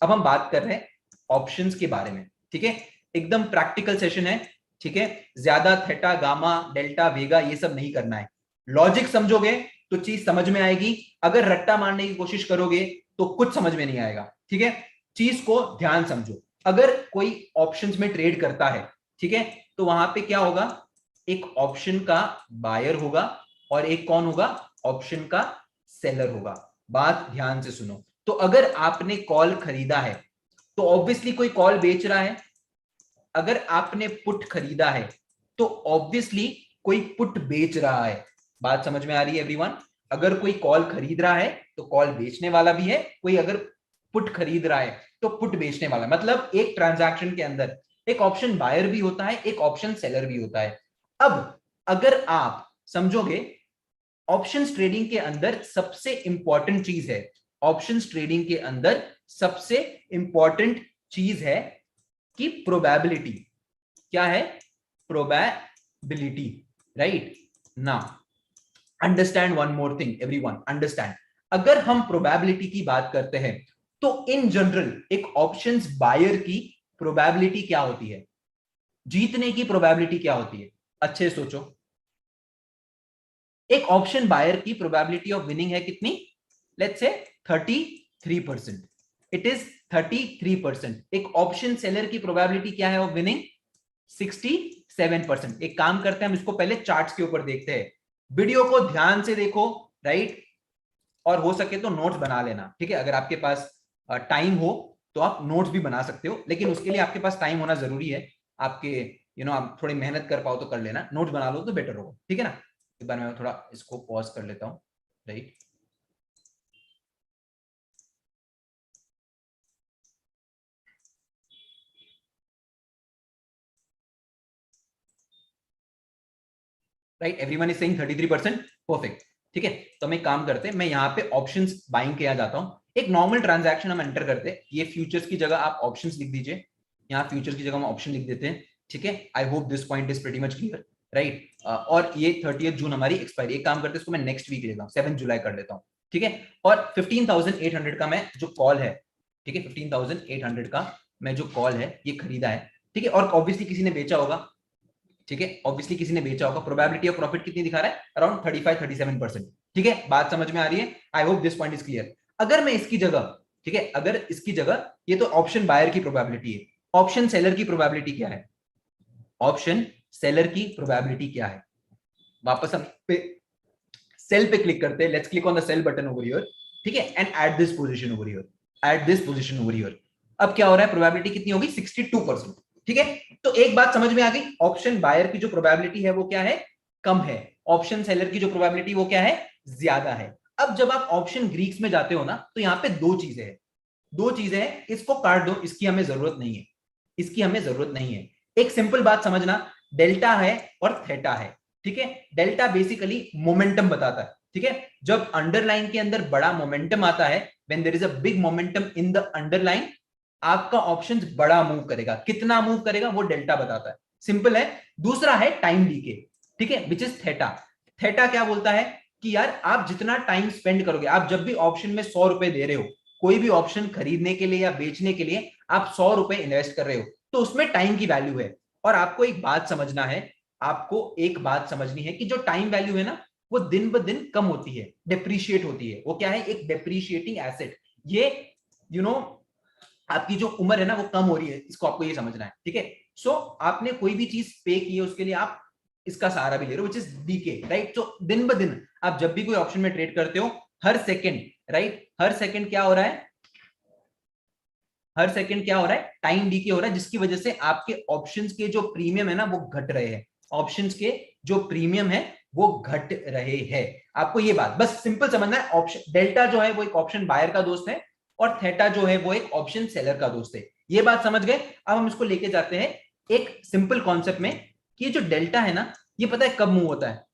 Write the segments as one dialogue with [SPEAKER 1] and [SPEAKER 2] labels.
[SPEAKER 1] अब हम बात कर रहे हैं ऑप्शंस के बारे में, ठीक है, एकदम प्रैक्टिकल सेशन है, ठीक है, ज्यादा थीटा गामा डेल्टा वेगा ये सब नहीं करना है, लॉजिक समझोगे तो चीज समझ में आएगी, अगर रट्टा मारने की कोशिश करोगे तो कुछ समझ में नहीं आएगा, ठीक है, चीज को ध्यान समझो। अगर कोई ऑप्शंस में ट्रेड करता है, ठीक है, तो वहां पे क्या होगा, एक ऑप्शन का बायर होगा और एक कौन होगा, ऑप्शन का सेलर होगा। बात ध्यान से सुनो, तो अगर आपने कॉल खरीदा है तो ऑब्वियसली कोई कॉल बेच रहा है, अगर आपने पुट खरीदा है तो ऑब्वियसली कोई पुट बेच रहा है। बात समझ में आ रही है एवरीवन? अगर कोई कॉल खरीद रहा है तो कॉल बेचने वाला भी है, कोई अगर पुट खरीद रहा है तो पुट बेचने वाला, मतलब एक ट्रांजैक्शन के अंदर एक ऑप्शन बायर भी होता है, एक ऑप्शन सेलर भी होता है। अब अगर आप समझोगे, ऑप्शंस ट्रेडिंग के अंदर सबसे इंपॉर्टेंट चीज है, ऑप्शंस ट्रेडिंग के अंदर सबसे इंपॉर्टेंट चीज है कि प्रोबेबिलिटी। क्या है? प्रोबेबिलिटी, राइट ना। Understand one more thing everyone, understand, अगर हम प्रोबेबिलिटी की बात करते हैं तो इन जनरल एक ऑप्शंस बायर की प्रोबेबिलिटी क्या होती है, जीतने की प्रोबेबिलिटी क्या होती है, अच्छे सोचो। एक ऑप्शन बायर की प्रोबेबिलिटी ऑफ विनिंग है कितनी, लेट्स से 33%, इट इज 33%। एक ऑप्शन सेलर की प्रोबेबिलिटी क्या है ऑफ विनिंग, 67%। एक काम करते हैं, हम इसको पहले चार्ट्स के ऊपर देखते हैं, वीडियो को ध्यान से देखो, राइट, और हो सके तो नोट्स बना लेना, ठीक है, अगर आपके पास टाइम हो तो आप नोट्स भी बना सकते हो, लेकिन उसके लिए आपके पास टाइम होना जरूरी है, आपके आप थोड़ी मेहनत कर पाओ तो कर लेना, नोट्स बना लो तो बेटर होगा, ठीक है ना। एक बार मैं थोड़ा इसको पॉज कर लेता हूं, right. Right, everyone is saying 33%, perfect, ठीक है। तो हम एक काम करते हैं, मैं यहाँ पे ऑप्शंस बाइंग किया जाता हूँ, एक नॉर्मल ट्रांजैक्शन हम एंटर करते हैं, ये फ्यूचर्स की जगह आप ऑप्शंस लिख दीजिए, यहाँ फ्यूचर्स की जगह हम ऑप्शन लिख देते हैं, ठीक है। आई hope this point is pretty much clear, right. और ये 30 जून हमारी एक्सपायरी, एक काम करते हैं इसको मैं नेक्स्ट वीक लेता हूँ, 7 जुलाई कर लेता हूँ, ठीक है। और 15,800 का मैं जो कॉल है, ठीक है, 15,800 का मैं जो कॉल है ये खरीदा है, ठीक है, और ऑब्वियसली किसी ने बेचा होगा, ठीक है, ऑब्वियसली किसी ने बेचा होगा, प्रोबेबिलिटी ऑफ प्रॉफिट कितनी दिखा रहा है, अराउंड 35-37%, ठीक है। बात समझ में आ रही है? आई hope this point is clear. अगर मैं इसकी जगह, ठीक है, अगर इसकी जगह, ये तो ऑप्शन बायर की प्रोबेबिलिटी है, ऑप्शन सेलर की प्रोबेबिलिटी क्या है, ऑप्शन सेलर की प्रोबेबिलिटी क्या है, वापस हम पे सेल पे क्लिक करते हैं, let's click on the sell button over here, ठीक है, and at this position over here, at this position over here. अब क्या हो रहा है, प्रोबेबिलिटी कितनी होगी, 62%, ठीक है। तो एक बात समझ में आ गई, ऑप्शन बायर की जो प्रोबेबिलिटी है वो क्या है, कम है, ऑप्शन सेलर की जो प्रोबेबिलिटी वो क्या है, ज्यादा है। अब जब आप ऑप्शन ग्रीक्स में जाते हो ना, तो यहाँ पे दो चीजें हैं, दो चीजें हैं, इसको काट दो, इसकी हमें जरूरत नहीं है, इसकी हमें जरूरत नहीं है। एक सिंपल बात समझना, डेल्टा है और थीटा है, ठीक है। डेल्टा बेसिकली मोमेंटम बताता है, ठीक है, जब अंडरलाइन के अंदर बड़ा मोमेंटम आता है, when there is a big momentum in the underline, आपका ऑप्शन बड़ा मूव करेगा, कितना मूव करेगा वो डेल्टा बताता है, सिंपल है। दूसरा है टाइम डीके, ठीक है, विच इज थीटा। थीटा क्या बोलता है कि यार आप जितना टाइम स्पेंड करोगे, आप जब भी ऑप्शन में 100 रुपए दे रहे हो, कोई भी ऑप्शन खरीदने के लिए या बेचने के लिए आप 100 रुपए इन्वेस्ट कर रहे हो, तो उसमें टाइम की वैल्यू है। और आपको एक बात समझना है, आपको एक बात समझनी है कि जो टाइम वैल्यू है ना, वो दिन ब दिन कम होती है, डिप्रीशिएट होती है, वो क्या है, एक डिप्रीशिएटिंग एसेट। ये यू you नो know, आपकी जो उम्र है ना वो कम हो रही है, इसको आपको ये समझना है, ठीक है। सो आपने कोई भी चीज पे की है उसके लिए आप इसका सहारा भी ले रहे हो, विच इज डीके, राइट। तो दिन ब दिन आप जब भी कोई ऑप्शन में ट्रेड करते हो, हर सेकंड, राइट, हर सेकंड क्या हो रहा है, हर सेकंड क्या हो रहा है, टाइम डीके हो रहा है, जिसकी वजह से आपके ऑप्शंस के जो प्रीमियम है ना वो घट रहे हैं, ऑप्शंस के जो प्रीमियम है वो घट रहे हैं। आपको ये बात बस सिंपल समझना है, ऑप्शन डेल्टा जो है वो एक ऑप्शन बायर का दोस्त है और थीटा जो है वो एक ऑप्शन सेलर का दोस्त है, ये बात समझ गए। अब हम इसको लेके जाते हैं एक सिंपल कॉन्सेप्ट में, कि जो डेल्टा है ना, ये पता है कब मूव होता है,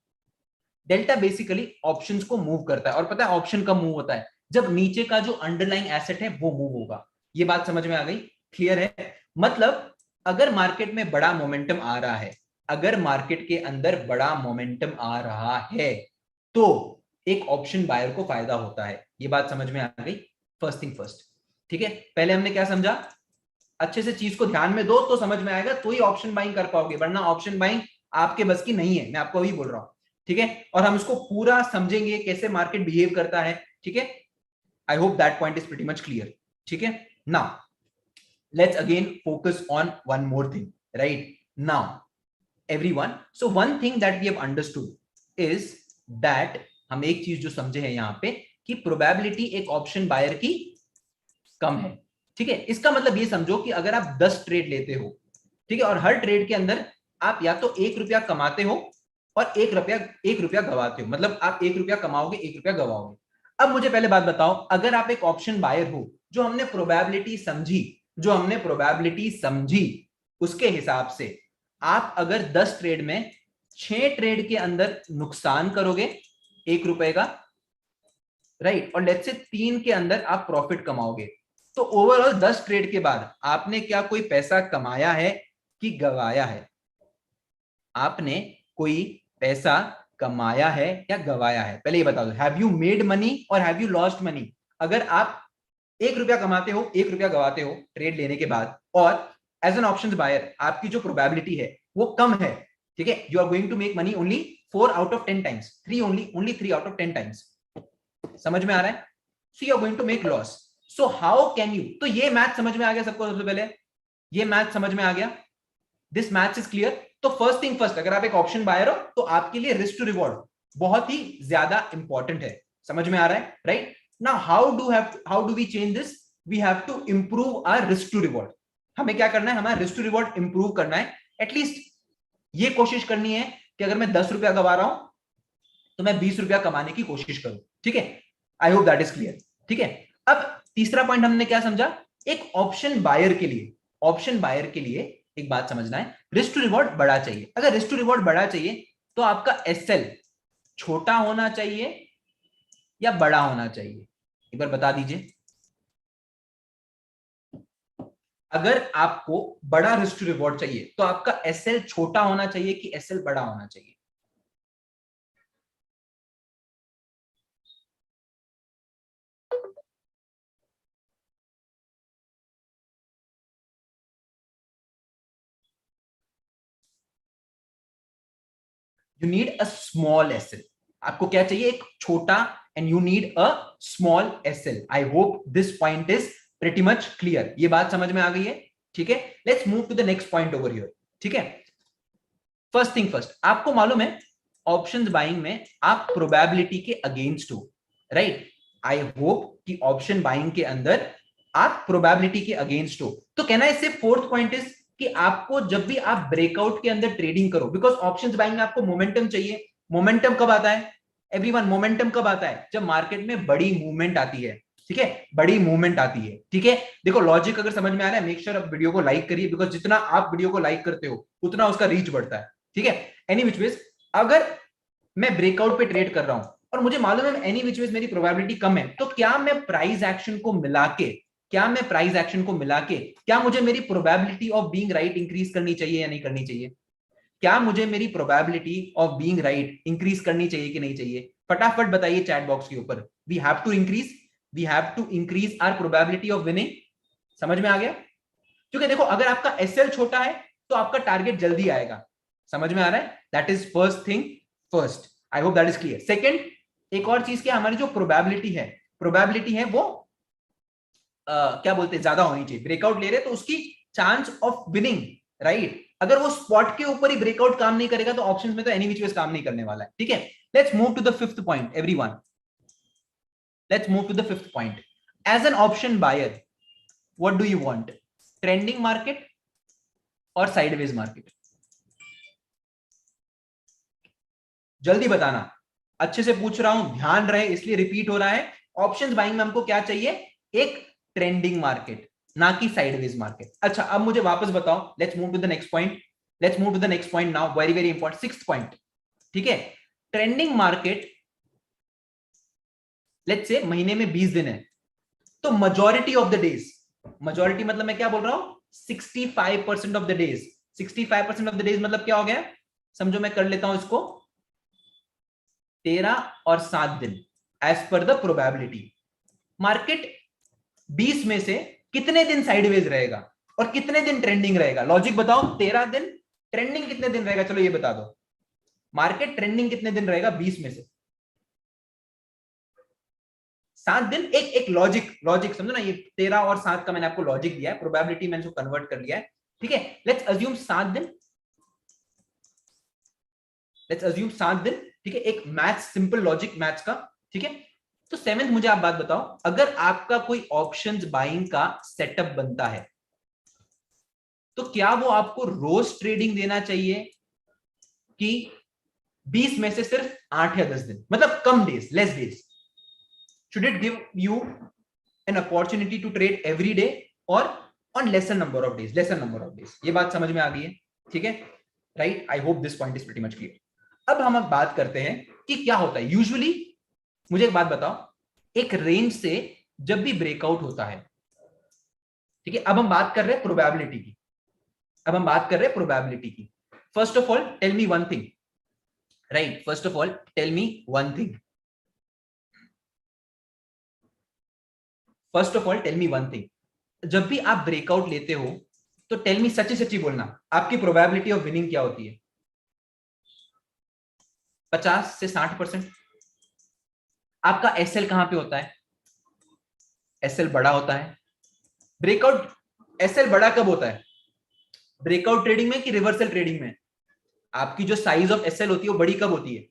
[SPEAKER 1] डेल्टा बेसिकली ऑप्शंस को मूव करता है, और पता है ऑप्शन कब मूव होता है, जब नीचे का जो अंडरलाइंग एसेट है वो मूव होगा। ये बात समझ में आ गई, क्लियर है? मतलब अगर मार्केट में बड़ा मोमेंटम आ रहा है, अगर मार्केट के अंदर बड़ा मोमेंटम आ रहा है तो एक ऑप्शन बायर को फायदा होता है, ये बात समझ में आ गई। फर्स्ट थिंग फर्स्ट, ठीक है, पहले हमने क्या समझा, अच्छे से चीज को ध्यान में दो तो समझ में आएगा, तो ही ऑप्शन बाइंग कर पाओगे, वरना ऑप्शन बाइंग आपके बस की नहीं है, मैं आपको वही बोल रहा हूं। ठीक है, और हम इसको पूरा समझेंगे कैसे मार्केट बिहेव करता है। ठीक है, I hope that point is pretty much clear. ठीक है, now let's again focus on one more thing, right now everyone, so one thing that we have understood is that हम एक चीज जो समझे हैं यहां पे कि प्रोबेबिलिटी एक ऑप्शन बायर की कम है। ठीक है, इसका मतलब ये समझो कि अगर आप 10 ट्रेड लेते हो, ठीक है, और हर ट्रेड के अंदर आप या तो 1 रुपया कमाते हो और 1 रुपया गवाते हो, मतलब आप 1 रुपया कमाओगे 1 रुपया गवाओगे। अब मुझे पहले बात बताओ, अगर आप एक ऑप्शन बायर हो, जो हमने प्रोबेबिलिटी समझी उसके हिसाब से आप अगर 10 ट्रेड में 6 ट्रेड के अंदर नुकसान करोगे 1 रुपए का, राइट, और लेट्स से 3 के अंदर आप प्रॉफिट कमाओगे, तो ओवरऑल 10 ट्रेड के बाद आपने क्या कोई पैसा कमाया है कि गवाया है? आपने कोई पैसा कमाया है या गवाया है? पहले ये बता दो, हैव यू मेड मनी और हैव यू लॉस्ट मनी? अगर आप 1 रुपया कमाते हो 1 रुपया गवाते हो ट्रेड लेने के बाद, और एज एन ऑप्शंस बायर आपकी जो प्रोबेबिलिटी है वो कम है, ठीक है, you are going to make money only 4 out of 10 times, 3 only 3 out of 10 times, समझ में आ रहा है? So you are going to make loss. So how can you, तो ये मैथ समझ में आ गया सबको? सबसे पहले ये मैथ समझ में आ गया, दिस मैथ इज क्लियर। तो फर्स्ट थिंग फर्स्ट, अगर आप एक ऑप्शन बायर हो तो आपके लिए रिस्क टू रिवॉर्ड बहुत ही ज्यादा इंपॉर्टेंट है, समझ में आ रहा है, right? Now how do we change this? We have to improve our risk to reward. हमें क्या करना है? हमारा रिस्क टू रिवॉर्ड इंप्रूव करना है। एटलीस्ट ये कोशिश करनी है कि अगर मैं 10 रुपया गवा रहा हूं तो मैं 20 रुपया कमाने की कोशिश करूं। ठीक है, I hope that is clear. ठीक है, अब तीसरा पॉइंट हमने क्या समझा? एक ऑप्शन बायर के लिए एक बात समझना है, रिस्क टू रिवॉर्ड बड़ा चाहिए। अगर रिस्क टू रिवॉर्ड बड़ा चाहिए तो आपका एसएल छोटा होना चाहिए या बड़ा होना चाहिए? एक बार बता दीजिए। अगर आपको बड़ा रिस्क टू रिवॉर्ड चाहिए तो आपका एसएल छोटा होना चाहिए कि एसएल बड़ा होना चाहिए? You need a small SL. आपको क्या चाहिए? एक छोटा, and you need a small SL. I hope this point is pretty much clear. ये बात समझ में आ गई है? ठीक है, let's move to the next point over here. ठीक है, फर्स्ट थिंग फर्स्ट, आपको मालूम है ऑप्शंस बाइंग में आप प्रोबेबिलिटी के अगेंस्ट हो, राइट? आई होप कि ऑप्शन बाइंग के अंदर आप प्रोबेबिलिटी के अगेंस्ट हो। तो कहना है इससे फोर्थ पॉइंट इज कि आपको जब भी आप ब्रेकआउट के अंदर ट्रेडिंग करो, बिकॉज ऑप्शंस बाइंग में आपको मोमेंटम चाहिए। मोमेंटम कब आता है एवरीवन? मोमेंटम कब आता है? जब मार्केट में बड़ी मूवमेंट आती है। ठीक है, बड़ी मूवमेंट आती है। ठीक है, देखो लॉजिक अगर समझ में आ रहा है, मेक श्योर आप वीडियो को लाइक करिए, बिकॉज जितना आप वीडियो को लाइक करते हो उतना उसका रीच बढ़ता है। ठीक है, एनी विच वेज, अगर मैं ब्रेकआउट पे ट्रेड कर रहा हूं और मुझे मालूम है एनी विच वेज मेरी प्रोबेबिलिटी कम है, तो क्या मैं प्राइस एक्शन को मिला के क्या मुझे मेरी probability of being right increase करनी चाहिए या नहीं करनी चाहिए? क्या मुझे मेरी probability of being right increase करनी चाहिए कि नहीं चाहिए? फटाफट बताइए चैट बॉक्स के ऊपर। We have to increase our probability of winning. समझ में आ गया? क्योंकि देखो अगर आपका एसएल छोटा है तो आपका टारगेट जल्दी आएगा। समझ में आ रहा है? That is first thing first. I hope that is clear. Second, एक और चीज क्या, हमारी जो प्रोबेबिलिटी है वो क्या बोलते हैं, ज्यादा होनी चाहिए। ब्रेकआउट ले रहे तो उसकी चांस ऑफ विनिंग, राइट? अगर वो स्पॉट के ऊपर ही ब्रेकआउट काम नहीं करेगा तो ऑप्शंस में तो एनी विच वेज काम नहीं करने वाला है। ठीक है, let's move to the fifth point everyone. Let's move to the fifth point. As an option buyer, what do you want? Trending market और साइडवेज मार्केट? जल्दी बताना, अच्छे से पूछ रहा हूं, ध्यान रहे इसलिए रिपीट हो रहा है। ऑप्शंस बाइंग में हमको क्या चाहिए? एक ट्रेंडिंग मार्केट, ना कि साइडवेज मार्केट। अच्छा, अब मुझे वापस बताओ, let's move to the next point now, very very important sixth point. ठीक है, ट्रेंडिंग मार्केट लेट्स से महीने में 20 दिन है, तो majority of the days, majority मतलब मैं क्या बोल रहा हूं? 65% of the days. 65% of the days मतलब क्या हो गया? समझो मैं कर लेता हूं इसको 13 और 7 दिन as per the probability. Market 20 में से कितने दिन साइडवेज रहेगा और कितने दिन ट्रेंडिंग रहेगा? लॉजिक बताओ। 13 दिन ट्रेंडिंग, कितने दिन रहेगा? चलो ये बता दो। मार्केट ट्रेंडिंग कितने दिन रहेगा 20 में से? 7 दिन। एक लॉजिक लॉजिक समझो ना, ये 13 और 7 का मैंने आपको लॉजिक दिया है, प्रोबेबिलिटी मैंने इसको कन्वर्ट कर लिया है। ठीक है, लेट्स अज्यूम 7 दिन, लेट्स अज्यूम 7 दिन। ठीक है, एक मैथ्स, सिंपल लॉजिक मैथ्स का। ठीक है, तो सेवेंथ मुझे आप बात बताओ, अगर आपका कोई ऑप्शंस बाइंग का सेटअप बनता है तो क्या वो आपको रोज ट्रेडिंग देना चाहिए कि 20 में से सिर्फ 8 या 10 दिन, मतलब कम days, less days? Should it give you an opportunity to trade every day और on lesser number of days, lesser number of days? ये बात समझ में आ गई है? ठीक है, right. I hope this point is pretty much clear. अब हम बात करते हैं कि क्या होता है यूजुअली। मुझे एक बात बताओ, एक रेंज से जब भी ब्रेकआउट होता है, ठीक है, अब हम बात कर रहे हैं प्रोबेबिलिटी की, अब हम बात कर रहे हैं प्रोबेबिलिटी की। First of all tell me one thing, right, first of all tell me one thing, first of all tell me one thing, जब भी आप ब्रेकआउट लेते हो तो टेल मी, सच्ची सच्ची बोलना, आपकी प्रोबेबिलिटी ऑफ विनिंग क्या होती है? 50 से 60%। आपका एसएल कहां पे होता है? एसएल बड़ा होता है। ब्रेकआउट एसएल बड़ा कब होता है? ब्रेकआउट ट्रेडिंग में कि रिवर्सल ट्रेडिंग में? आपकी जो साइज ऑफ एसएल होती है वो बड़ी कब होती है?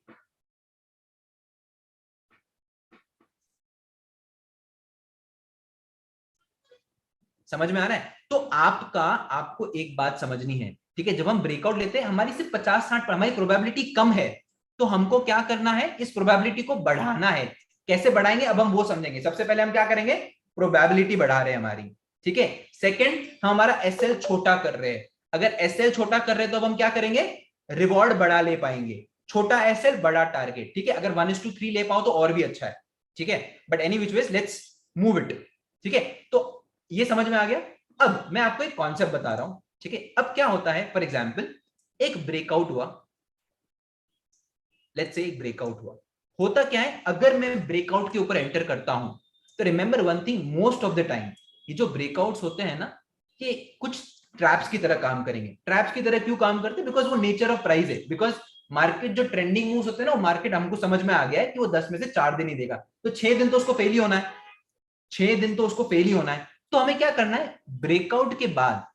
[SPEAKER 1] समझ में आ रहा है? तो आपको एक बात समझनी है, ठीक है, जब हम ब्रेकआउट लेते हैं हमारी सिर्फ 50-60 पर हमारी प्रोबेबिलिटी कम है, तो हमको क्या करना है? इस प्रोबेबिलिटी को बढ़ाना है। कैसे बढ़ाएंगे अब हम वो समझेंगे। सबसे पहले हम क्या करेंगे? प्रोबेबिलिटी बढ़ा रहे हैं हमारी, ठीक है। सेकंड, हम हमारा एसएल छोटा कर रहे हैं। अगर एसएल छोटा कर रहे हैं तो अब हम क्या करेंगे? रिवॉर्ड बढ़ा ले पाएंगे। छोटा एसएल बड़ा टारगेट, ठीक है। अगर 1:3 ले पाओ तो और भी अच्छा है, ठीक है। But any which ways let's move it, ठीक है। तो ये समझ में आ गया। अब मैं आपको एक कॉन्सेप्ट बता रहा हूं, ठीक है। अब क्या होता है, फॉर एग्जाम्पल एक ब्रेकआउट हुआ, लेट्स से एक ब्रेकआउट हुआ। होता क्या है, अगर मैं ब्रेकआउट के ऊपर एंटर करता हूं तो remember one thing, most of the time ये जो ब्रेकआउट्स होते हैं ना, ये कुछ ट्रैप्स की तरह काम करेंगे। ट्रैप्स की तरह क्यों काम करते हैं? बिकॉज वो नेचर ऑफ प्राइस है। बिकॉज मार्केट जो ट्रेंडिंग मूव्स होते हैं ना, वो मार्केट हमको समझ में आ गया है कि वो 10 में से 4 दिन ही देगा, तो 6 दिन तो उसको फेल ही होना है, 6 दिन तो उसको फेल ही होना है। तो हमें क्या करना है? ब्रेकआउट के बाद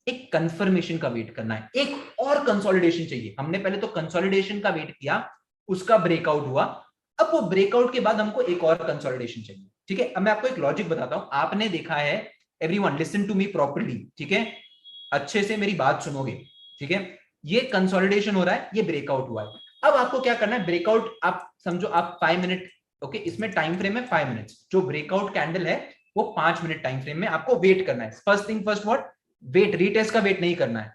[SPEAKER 1] एक कंफर्मेशन का वेट करना है, एक और कंसोलिडेशन चाहिए। हमने पहले तो कंसोलिडेशन का वेट किया, उसका ब्रेकआउट हुआ, अब वो ब्रेकआउट के बाद हमको एक और कंसोलिडेशन चाहिए, ठीक है। अब मैं आपको एक लॉजिक बताता हूं, आपने देखा है, everyone listen to me properly, ठीक है, अच्छे से मेरी बात सुनोगे, ठीक है। ये कंसोलिडेशन हो रहा है, ये ब्रेकआउट हुआ है। अब आपको क्या करना है? ब्रेकआउट आप समझो, आप 5 मिनट, ओके, इसमें टाइम फ्रेम है 5 मिनट, जो ब्रेकआउट कैंडल है वो 5 मिनट टाइम फ्रेम में आपको वेट करना है। First thing first, what? Wait, retest का वेट नहीं करना है,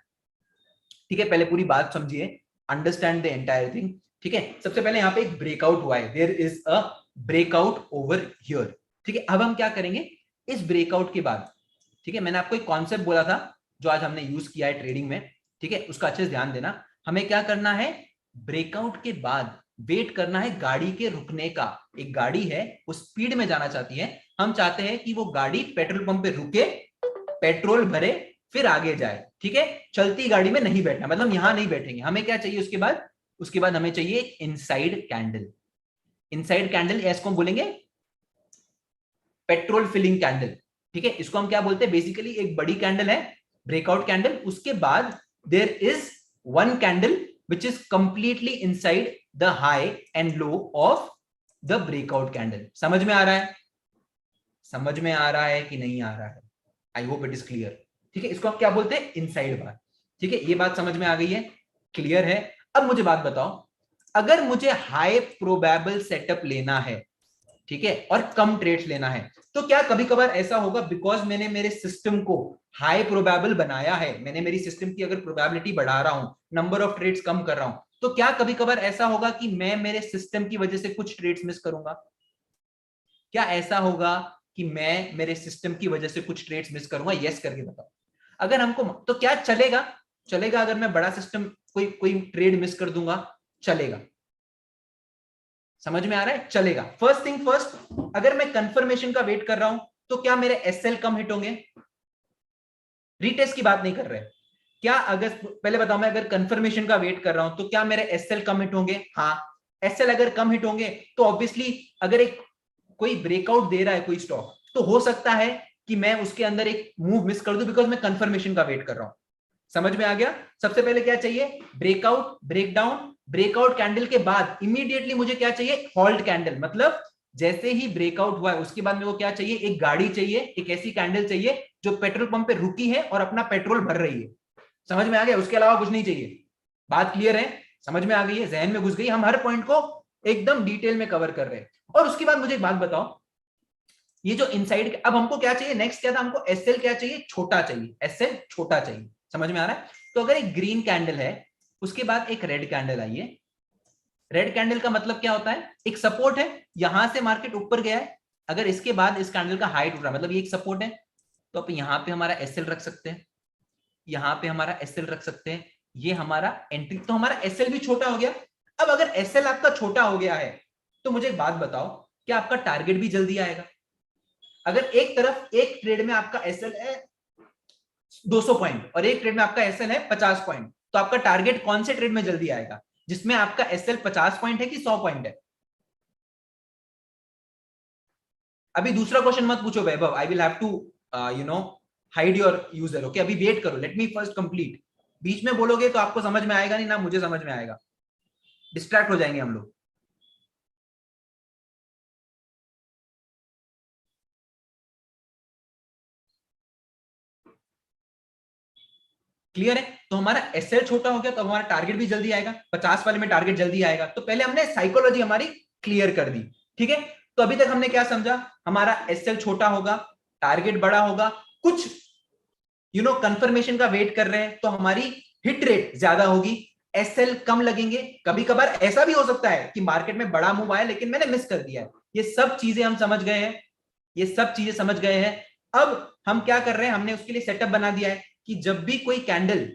[SPEAKER 1] ठीक है। पहले पूरी बात समझिए, अंडरस्टैंड द एंटायर थिंग, ठीक है। सबसे पहले यहाँ पे एक ब्रेकआउट हुआ है, there is a breakout over here, ठीक है। अब हम क्या करेंगे इस ब्रेकआउट के बाद? ठीक है, मैंने आपको एक कॉन्सेप्ट बोला था जो आज हमने यूज किया है ट्रेडिंग में, ठीक है, उसका अच्छे से ध्यान देना। हमें क्या करना है? ब्रेकआउट के बाद वेट करना है गाड़ी के रुकने का। एक गाड़ी है, वो स्पीड में जाना चाहती है, हम चाहते हैं कि वो गाड़ी पेट्रोल पंप पे रुके, पेट्रोल भरे, फिर आगे जाए, ठीक है। चलती गाड़ी में नहीं बैठना, मतलब यहां नहीं बैठेंगे। हमें क्या चाहिए उसके बाद? उसके बाद हमें चाहिए इनसाइड कैंडल। इनसाइड कैंडल इसको हम बोलेंगे पेट्रोल फिलिंग कैंडल, ठीक है। इसको हम क्या बोलते हैं? बेसिकली एक बड़ी कैंडल है, ब्रेकआउट कैंडल, उसके बाद there is one candle which is completely inside the high and low of the breakout candle. समझ में आ रहा है? समझ में आ रहा है कि नहीं आ रहा है? I hope it is clear, ठीक है। इसको आप क्या बोलते हैं? इनसाइड बार, ठीक है। ये बात समझ में आ गई है? क्लियर है? अब मुझे बात बताओ, अगर मुझे हाई प्रोबेबल सेटअप लेना है, ठीक है, और कम ट्रेड्स लेना है, तो क्या कभी कभार ऐसा होगा, बिकॉज मैंने मेरे सिस्टम को हाई प्रोबेबल बनाया है, मैंने मेरी सिस्टम की अगर प्रोबेबिलिटी बढ़ा रहा हूं, नंबर ऑफ ट्रेड्स कम कर रहा हूं, तो क्या कभी कभार ऐसा होगा कि मैं मेरे सिस्टम की वजह से कुछ ट्रेड्स मिस करूंगा? क्या ऐसा होगा कि मैं मेरे सिस्टम की वजह से कुछ ट्रेड्स मिस करूंगा? यस करके बताओ। अगर हमको, तो क्या चलेगा? चलेगा अगर मैं बड़ा सिस्टम कोई कोई ट्रेड मिस कर दूंगा? चलेगा। समझ में आ रहा है? चलेगा। फर्स्ट थिंग फर्स्ट, अगर मैं कंफर्मेशन का वेट कर रहा हूं तो क्या मेरे एसएल कम हिट होंगे? रीटेस्ट की बात नहीं कर रहे। क्या अगर पहले बताओ, मैं अगर कंफर्मेशन का वेट कर रहा हूं तो क्या मेरे एसएल कम हिट होंगे? हाँ, एसएल अगर कम हिट होंगे तो ऑब्वियसली अगर एक कोई ब्रेकआउट दे रहा है कोई स्टॉक, तो हो सकता है कि मैं उसके अंदर एक मूव मिस कर दूं, बिकॉज मैं कंफर्मेशन का वेट कर रहा हूं। समझ में आ गया? सबसे पहले क्या चाहिए? ब्रेकआउट, ब्रेकडाउन, ब्रेकआउट कैंडल के बाद इमीडिएटली मुझे क्या चाहिए? Halt candle. मतलब जैसे ही ब्रेकआउट हुआ है उसके बाद मेरे को क्या चाहिए? एक गाड़ी चाहिए, एक ऐसी कैंडल चाहिए जो पेट्रोल पंप पे रुकी है और अपना पेट्रोल भर रही है। समझ में आ गया? उसके अलावा कुछ नहीं चाहिए। बात क्लियर है? समझ में आ गई है? जहन में घुस गई? हम हर पॉइंट को एकदम डिटेल में कवर कर रहे हैं। और उसके बाद मुझे एक बात बताओ, ये जो इनसाइड, अब हमको क्या चाहिए? नेक्स्ट क्या था? हमको एसएल क्या चाहिए? छोटा चाहिए। एसएल छोटा चाहिए। समझ में आ रहा है? तो अगर एक ग्रीन कैंडल है, उसके बाद एक रेड कैंडल आई है। रेड कैंडल का मतलब क्या होता है? एक सपोर्ट है, यहां से मार्केट ऊपर गया है, अगर इसके बाद इस कैंडल का हाई टूट रहा है, मतलब ये एक सपोर्ट है, तो आप यहां पे हमारा एसएल रख सकते हैं, यहां पे हमारा एसएल रख सकते हैं, ये हमारा एंट्री, तो हमारा एसएल भी छोटा हो गया। अब अगर एसएल आपका छोटा हो गया है तो मुझे एक बात बताओ, क्या आपका टारगेट भी जल्दी आएगा? अगर एक तरफ एक ट्रेड में आपका एसएल है 200 पॉइंट और एक ट्रेड में आपका एसएल है 50 पॉइंट, तो आपका टारगेट कौन से ट्रेड में जल्दी आएगा? जिसमें आपका एसएल 50 पॉइंट है कि 100 पॉइंट है? अभी दूसरा क्वेश्चन मत पूछो Vaibhav, I will have to hide your user. Okay, अभी वेट करो, लेट मी फर्स्ट कंप्लीट। बीच में बोलोगे तो आपको समझ में आएगा नहीं ना, मुझे समझ में आएगा, डिस्ट्रैक्ट हो जाएंगे हम लोग। क्लियर है? तो हमारा एसएल छोटा हो गया तो हमारा टारगेट भी जल्दी आएगा, 50 वाले में टारगेट जल्दी आएगा। तो पहले हमने साइकोलॉजी हमारी क्लियर कर दी। ठीक है, तो अभी तक हमने क्या समझा? हमारा एसएल छोटा होगा, टारगेट बड़ा होगा, कुछ कंफर्मेशन का वेट कर रहे हैं तो हमारी हिट रेट ज्यादा होगी, एसएल कम लगेंगे। कभी कभार ऐसा भी हो सकता है कि मार्केट में बड़ा मूव आया लेकिन मैंने मिस कर दिया है। ये सब चीजें हम समझ गए हैं, ये सब चीजें समझ गए हैं। अब हम क्या कर रहे हैं? हमने उसके लिए सेटअप बना दिया है कि जब भी कोई कैंडल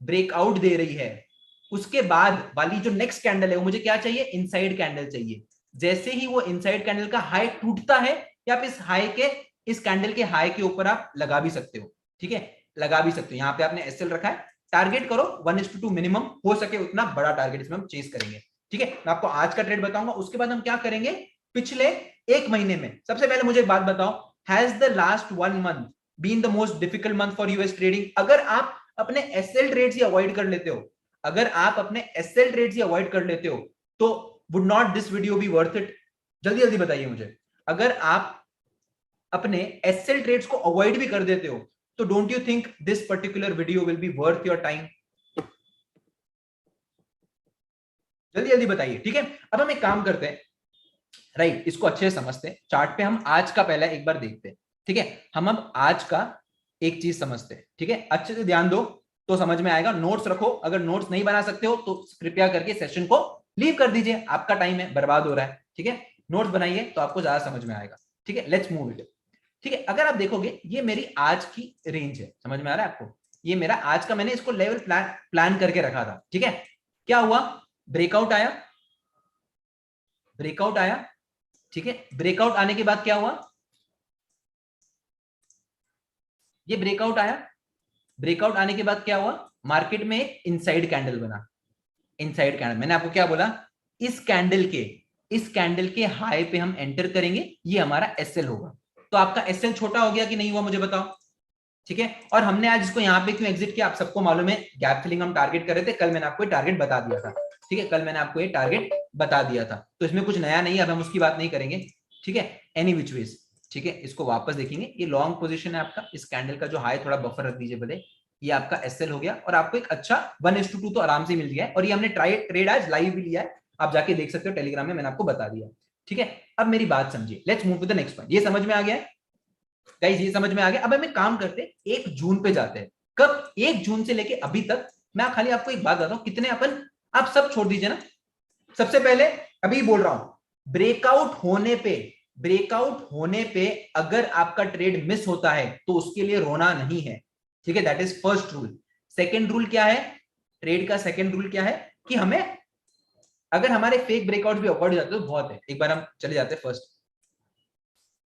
[SPEAKER 1] ब्रेकआउट दे रही है, उसके बाद वाली जो नेक्स्ट कैंडल है वो मुझे क्या चाहिए? इनसाइड कैंडल चाहिए। जैसे ही वो इनसाइड कैंडल का हाई टूटता है, या आप इस हाई के, इस कैंडल के हाई के ऊपर आप लगा भी सकते हो। ठीक है, लगा भी सकते हो। यहां पे आपने एसएल रखा है, टारगेट करो 1:2 मिनिमम, हो सके उतना बड़ा टारगेट इसमें हम चेस करेंगे। ठीक है, मैं आपको आज का ट्रेड बताऊंगा, उसके बाद हम क्या करेंगे पिछले एक महीने में। सबसे पहले मुझे एक बात बताओ, has the last 1 month been the most difficult month for us trading? अगर आप अपने एसएल ट्रेड्स ही अवॉइड कर लेते हो, अगर आप अपने एसएल ट्रेड्स ही अवॉइड कर लेते हो, तो would not this video B worth it? जल्दी जल्दी बताइए मुझे। अगर आप अपने एसएल ट्रेड्स को अवॉइड भी कर देते हो, तो don't you think this particular video will be worth your time? जल्दी जल्दी बताइए। ठीक है, अब हम एक काम करते हैं, राइट, इसको अच्छे से समझते हैं। चार्ट पे हम आज का पहला एक बार देखते हैं। ठीक है, हम अब आज का एक चीज समझते हैं। ठीक है, अच्छे से ध्यान दो तो समझ में आएगा। नोट्स रखो, अगर नोट्स नहीं बना सकते हो तो कृपया करके सेशन को लीव कर दीजिए, आपका टाइम है, बर्बाद हो रहा है। ठीक है, नोट्स बनाइए तो आपको ज्यादा समझ में आएगा। ठीक है, लेट्स मूव इट। ठीक है, अगर आप देखोगे ये मेरी आज की रेंज है, समझ में आ रहा है आपको? ये मेरा आज का, मैंने इसको लेवल प्लान करके रखा था। ठीक है, क्या हुआ? ब्रेकआउट आया, ब्रेकआउट आया। ठीक है, ब्रेकआउट आने के बाद क्या हुआ? ये ब्रेकआउट आया, ब्रेकआउट आने के बाद क्या हुआ? मार्केट में एक इनसाइड कैंडल बना। इनसाइड कैंडल, मैंने आपको क्या बोला? इस कैंडल के, इस कैंडल के हाई पे हम एंटर करेंगे, ये हमारा एसएल होगा। तो आपका एसएल छोटा हो गया कि नहीं हुआ, मुझे बताओ। ठीक है, और हमने आज इसको यहाँ पे क्यों एग्जिट किया, आप सबको मालूम है, गैप फिलिंग हम टारगेट कर रहे थे। कल मैंने आपको ये टारगेट बता दिया था। ठीक है, कल मैंने आपको ये टारगेट बता दिया था, तो इसमें कुछ नया नहीं है, अब हम उसकी बात नहीं करेंगे। ठीक है, एनी विच वेज, ठीक है, इसको वापस देखेंगे। ये लॉन्ग पोजीशन है आपका, इस कैंडल का जो हाई थोड़ा बफर रख दीजिए भले। ये आपका एसएल हो गया और आपको एक अच्छा 1:2 तो आराम से मिल गया है। और ये हमने ट्रेड आज लाइव भी लिया है, आप जाके देख सकते हो, टेलीग्राम में मैंने आपको बता दिया। ठीक है, अब मेरी बात समझिए, let's move to the next point. ये समझ में आ गया है गाइस? ये समझ में आ गया? अब हम एक काम करते हैं, 1 जून पे जाते हैं। कब? 1 जून से लेके अभी तक मैं खाली आपको एक बात बताता हूं, कितने अपन, आप सब छोड़ दीजिए ना। सबसे पहले अभी बोल रहा हूं, ब्रेकआउट होने पे, ब्रेकआउट होने पे अगर आपका ट्रेड मिस होता है तो उसके लिए रोना नहीं है। ठीक है, that is first rule. Second rule क्या है? ट्रेड का सेकेंड रूल क्या है? कि हमें, अगर हमारे फेक ब्रेकआउट भी अवॉइड हो जाते तो बहुत है। एक बार हम चले जाते हैं फर्स्ट,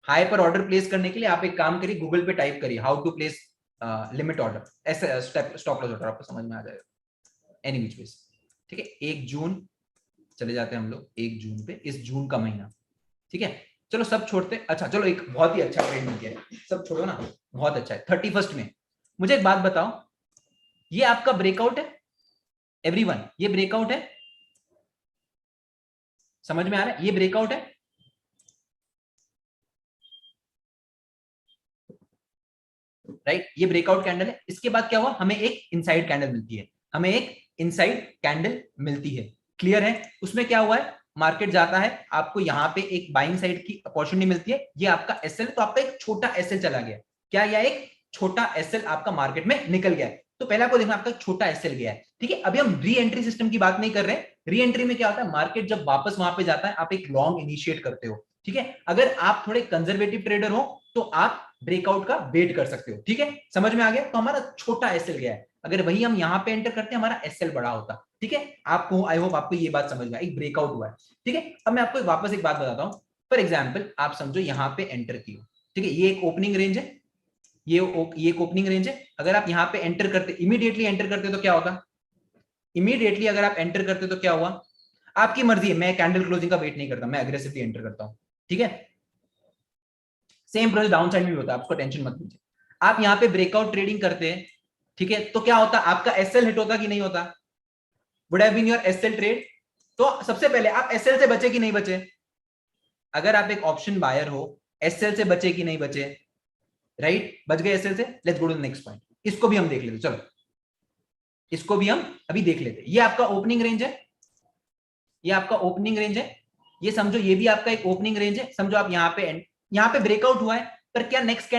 [SPEAKER 1] हाई पर ऑर्डर प्लेस करने के लिए आप एक काम करिए, गूगल पे टाइप करिए how to place limit order, ऐसे स्टॉप लॉस ऑर्डर, आपको समझ में आ जाएगा एनी विच वेज। ठीक है, 1 जून चले जाते हैं हम लोग, 1 जून पे, इस जून का महीना। ठीक है, चलो सब छोड़ते, अच्छा चलो एक बहुत ही अच्छा ट्रेड मिल गया है, सब छोड़ो ना, बहुत अच्छा है। 31 में मुझे एक बात बताओ, ये आपका ब्रेकआउट है एवरीवन, ये ब्रेकआउट है, समझ में आ रहा है, ये ब्रेकआउट है, राइट, ये ब्रेकआउट कैंडल है। इसके बाद क्या हुआ, हमें एक इनसाइड कैंडल मिलती है, हमें एक इनसाइड कैंडल मिलती है, क्लियर है। उसमें क्या हुआ है, मार्केट जाता है, आपको यहां पे एक बाइंग साइड की अपॉर्चुनिटी मिलती है, ये आपका एसएल, तो आपका एक छोटा एसएल चला गया, क्या, या एक छोटा एसएल आपका मार्केट में निकल गया है। तो पहले आपको देखना आपका छोटा एसएल गया है। ठीक है, अभी हम री एंट्री सिस्टम की बात नहीं कर रहे, री एंट्री में क्या होता है, मार्केट जब वापस वहां पे जाता है, आप एक लॉन्ग इनिशिएट करते हो। ठीक है, अगर आप थोड़े कंजर्वेटिव ट्रेडर हो तो आप ब्रेकआउट का वेट कर सकते हो। ठीक है, समझ में आ गया, तो हमारा छोटा एसएल गया है, अगर वही हम यहां पे एंटर करते हमारा एसएल बड़ा होता। ठीक है, आपको, आई होप आपको ये बात समझ में आई, एक ब्रेकआउट हुआ है। ठीक है, अब मैं आपको वापस एक बात बताता हूं, फॉर एग्जाम्पल आप समझो यहां पे एंटर किया, ठीक है, ये एक ओपनिंग रेंज है, ये एक ओपनिंग रेंज है, अगर आप यहां पे एंटर करते, इमीडिएटली एंटर करते तो क्या होता, इमीडिएटली अगर आप एंटर करते तो क्या हुआ, आपकी मर्जी है, मैं कैंडल क्लोजिंग का वेट नहीं करता, मैं अग्रेसिवली एंटर करता हूं। ठीक है, सेम प्रोसेस डाउन साइड में भी होता है, आपको टेंशन मत लीजिए। आप यहां पे ब्रेकआउट ट्रेडिंग करते हैं, ठीक है, तो क्या होता, आपका एसएल हिट होता कि नहीं होता, would have been your SL trade. तो सबसे पहले आप एसएल से बचे कि नहीं बचे, अगर आप एक ऑप्शन बायर हो, एसएल से बचे कि नहीं बचे, राइट, बच गए एसएल से। Let's go to the next point, इसको भी हम देख लेते, चलो इसको भी हम अभी देख लेते। ये आपका ओपनिंग रेंज है, ये आपका ओपनिंग रेंज है, ये समझो ये भी आपका एक ओपनिंग रेंज है, समझो आप यहां पे ब्रेकआउट हुआ है, पर क्या नेक्स्ट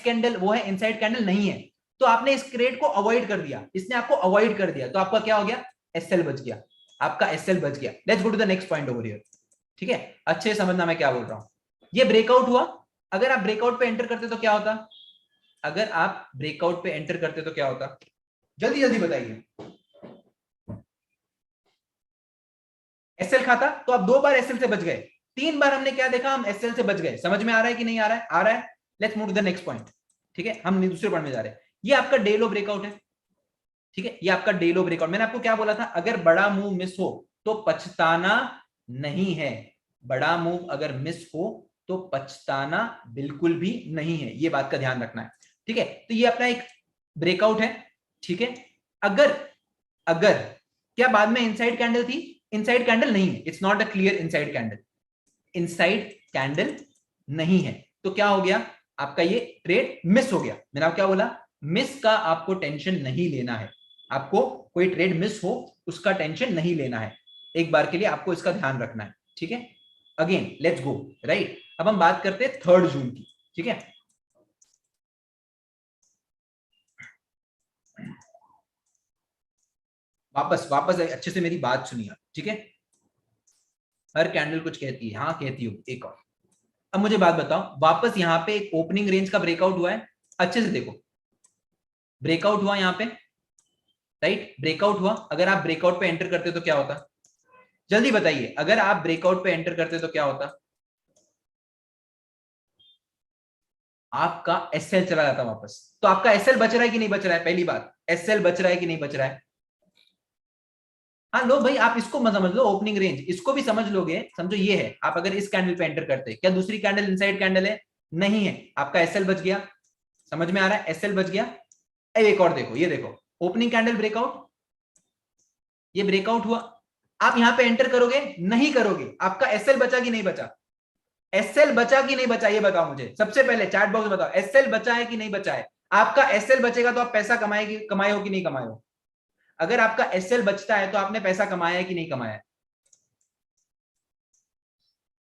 [SPEAKER 1] कैंडल वो है, इनसाइड कैंडल नहीं है, तो आपने इस क्रेड को अवॉइड कर दिया, इसने आपको अवॉइड कर दिया, तो आपका क्या हो गया, एसएल बच गया, आपका एसएल बच गया। Let's go to the next point over here. ठीक है, अच्छे समझना मैं क्या बोल रहा हूं, ये ब्रेकआउट हुआ, अगर आप ब्रेकआउट पे एंटर करते तो क्या होता, अगर आप ब्रेकआउट पे एंटर करते तो क्या होता, जल्दी जल्दी बताइए। एसएल खाता तो आप 2 बार एसएल से बच गए, 3 बार हमने क्या देखा, हम एसएल से बच गए। समझ में आ रहा है कि नहीं आ रहा है, आ रहा है। Let's move to the next point. ठीक है, हम दूसरे पॉइंट में जा रहे हैं, ये आपका डे लो ब्रेकआउट है। ठीक है, ये आपका डे लो ब्रेकआउट, मैंने आपको क्या बोला था, अगर बड़ा मूव मिस हो तो पछताना नहीं है, बड़ा मूव अगर मिस हो तो पछताना बिल्कुल भी नहीं है, ये बात का ध्यान रखना है। ठीक है, तो ये अपना एक ब्रेकआउट है। ठीक है, अगर अगर क्या बाद में इनसाइड कैंडल थी, इनसाइड कैंडल नहीं है, it's not a clear inside candle, inside candle नहीं है, तो क्या हो गया, आपका ये ट्रेड मिस हो गया। मैंने आपको क्या बोला, मिस का आपको टेंशन नहीं लेना है, आपको कोई ट्रेड मिस हो उसका टेंशन नहीं लेना है, एक बार के लिए आपको इसका ध्यान रखना है। ठीक है, अगेन लेट्स गो, राइट, अब हम बात करते हैं 3 जून की। ठीक है, वापस वापस अच्छे से मेरी बात सुनिए, ठीक है, हर कैंडल कुछ कहती है, हाँ कहती हो, एक और। अब मुझे बात बताओ, वापस यहां पे एक ओपनिंग रेंज का ब्रेकआउट हुआ है, अच्छे से देखो, ब्रेकआउट हुआ यहां पे, राइट, ब्रेकआउट हुआ, अगर आप ब्रेकआउट पे एंटर करते तो क्या होता, जल्दी बताइए, अगर आप ब्रेकआउट पे एंटर करते तो क्या होता, आपका एसएल चला जाता वापस। तो आपका एसएल बच रहा है कि नहीं बच रहा है, पहली बात, एसएल बच रहा है कि नहीं बच रहा है, हाँ लो भाई, आप इसको मत समझ लो ओपनिंग रेंज, इसको भी समझ लोगे, समझो ये है, आप अगर इस कैंडल पे एंटर करते, क्या दूसरी कैंडल इनसाइड कैंडल है, नहीं है, आपका एसएल बच गया, समझ में आ रहा है, एसएल बच गया। अब एक और देखो, ये देखो, ओपनिंग कैंडल ब्रेकआउट, ये ब्रेकआउट हुआ, आप यहां पे एंटर करोगे, नहीं करोगे, आपका एसएल बचा कि नहीं बचा, एसएल बचा कि नहीं बचा, ये बताओ मुझे, सबसे पहले चैट बॉक्स में बताओ, एसएल बचा है कि नहीं बचा है। आपका एसएल बचेगा तो आप पैसा कमाएगी, कमाए हो कि नहीं कमाए हो, अगर आपका एसएल बचता है तो आपने पैसा कमाया है कि नहीं कमाया है।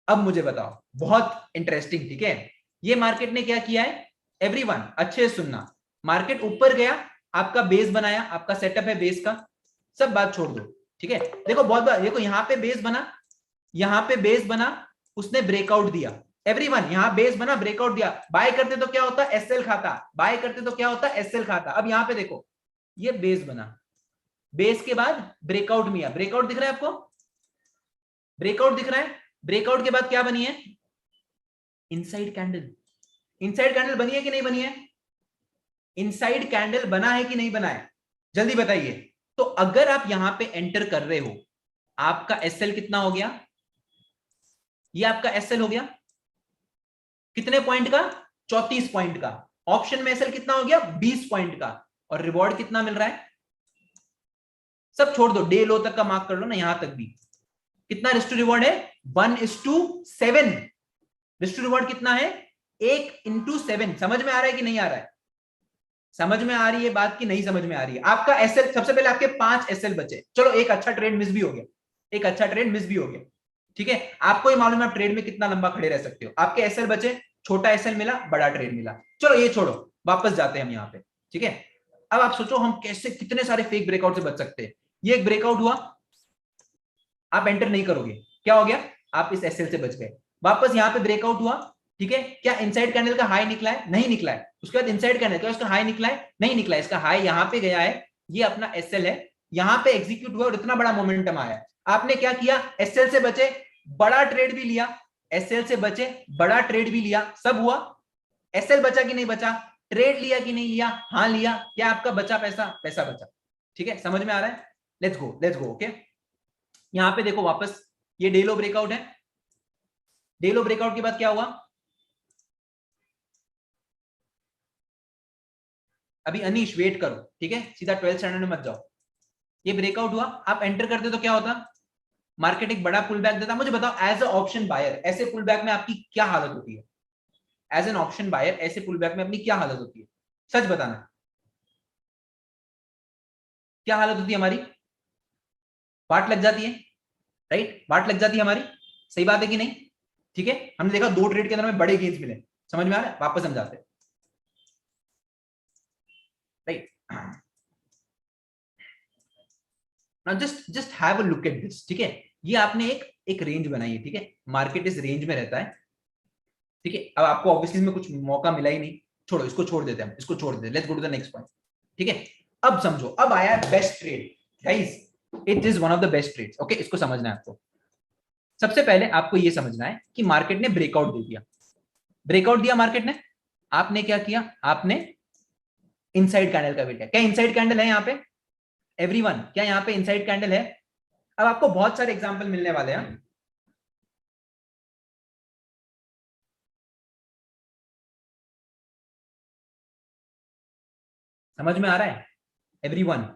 [SPEAKER 1] अब मुझे बताओ, बहुत इंटरेस्टिंग, ठीक है, ये मार्केट ने क्या किया है, एवरीवन अच्छे से सुनना, मार्केट ऊपर गया, आपका बेस बनाया, आपका सेटअप है बेस का, सब बात छोड़ दो। ठीक है, देखो बहुत बार देखो, यहां पे बेस बना, यहां पे बेस बना, उसने ब्रेकआउट दिया, एवरीवन यहां बेस बना, ब्रेकआउट दिया, बाय करते तो क्या होता, एसएल खाता, बाय करते तो क्या होता, एसएल खाता। अब यहां पे देखो, ये बेस बना, बेस के बाद ब्रेकआउट मिला, ब्रेकआउट दिख रहा है आपको, ब्रेकआउट दिख रहा है, ब्रेकआउट के बाद क्या बनी है, इनसाइड कैंडल, इनसाइड कैंडल बनी है कि नहीं बनी है? इनसाइड कैंडल बना है कि नहीं बना है? जल्दी बताइए। तो अगर आप यहां पे एंटर कर रहे हो, आपका एसएल कितना हो गया? ये आपका एसएल हो गया कितने पॉइंट का? 34 पॉइंट का। ऑप्शन में एसएल कितना हो गया? 20 पॉइंट का। और रिवॉर्ड कितना मिल रहा है? सब छोड़ दो, डे लो तक का मार्क कर लो ना, यहां तक भी कितना रिस्क टू रिवॉर्ड है? 1:7। रिस्क टू रिवॉर्ड कितना है? 1:7। समझ में आ रहा है कि नहीं आ रहा है? समझ में आ रही है बात कि नहीं समझ में आ रही है? आपका एसएल, सबसे पहले आपके 5 एसएल बचे। चलो एक अच्छा ट्रेड मिस भी हो गया, एक अच्छा ट्रेड मिस भी हो गया, ठीक है। आपको ही मालूम है आप ट्रेड में कितना लंबा खड़े रह सकते हो। आपके एसएल बचे, छोटा एसएल मिला, बड़ा ट्रेड मिला। चलो ये छोड़ो, वापस जाते हैं हम यहाँ पे, ठीक है। अब आप सोचो हम कैसे, कितने सारे फेक ब्रेकआउट से बच सकते हैं। ये एक ब्रेकआउट हुआ, आप एंटर नहीं करोगे, क्या हो गया? आप इस एसएल से बच गए। वापस यहाँ पे ब्रेकआउट हुआ, ठीक है। क्या इनसाइड कैंडल का हाई निकला है? नहीं निकला है। उसके बाद इनसाइड कैंडल का इसका हाई निकला है? नहीं निकला है। इसका हाई यहाँ पे गया है, ये अपना एसएल है, यहाँ पे एग्जीक्यूट हुआ और इतना बड़ा मोमेंटम आया। आपने क्या किया? एसएल से बचे, बड़ा ट्रेड भी लिया, एसएल से बचे, बड़ा ट्रेड भी लिया, सब हुआ। एसएल बचा कि नहीं बचा? ट्रेड लिया कि नहीं लिया? हाँ लिया। क्या आपका बचा पैसा? पैसा बचा, ठीक है। समझ में आ रहा है? Let's go, let's go, okay. यहां पे देखो वापस, ये डे लो ब्रेकआउट है। डे लो ब्रेकआउट के बाद क्या हुआ? अभी अनीश वेट करो, ठीक है, सीधा 12th स्टैंडर्ड में मत जाओ। ये ब्रेकआउट हुआ, आप एंटर करते तो क्या होता? मार्केट एक बड़ा पुल बैक देता। मुझे बताओ एज अ ऑप्शन बायर ऐसे पुल बैक में आपकी क्या हालत होती है? एज एन ऑप्शन बायर ऐसे पुल बैक में अपनी क्या हालत होती है? सच बताना, क्या हालत होती है हमारी? वाट लग जाती है, राइट? वाट लग जाती है हमारी, सही बात है कि नहीं? ठीक है, हमने देखा 2 ट्रेड के अंदर में बड़े गेन्स मिले। समझ में आ रहा है? वापस हम जाते हैं, right. Now just just have a look at this, ठीक है। ये आपने एक एक रेंज बनाई है, ठीक है। मार्केट इस रेंज में रहता है, ठीक है। अब आपको ऑब्वियसली इसमें कुछ मौका मिला ही नहीं, छोड़ो इसको, छोड़ देते हैं हम, इसको छोड़ देते हैं। Let's go to the next point, ठीक है। अब समझो, अब आया best trade guys, it is one of the best trades, okay. इसको समझना है आपको। सबसे पहले आपको यह समझना है कि मार्केट ने ब्रेकआउट दे दिया, ब्रेकआउट दिया मार्केट ने। आपने क्या किया? आपने इनसाइड कैंडल का वेट किया। क्या इनसाइड कैंडल है यहाँ पे एवरीवन? क्या यहाँ पे इनसाइड कैंडल है? अब आपको बहुत सारे एग्जांपल मिलने वाले हैं। समझ में आ रहा है एवरीवन?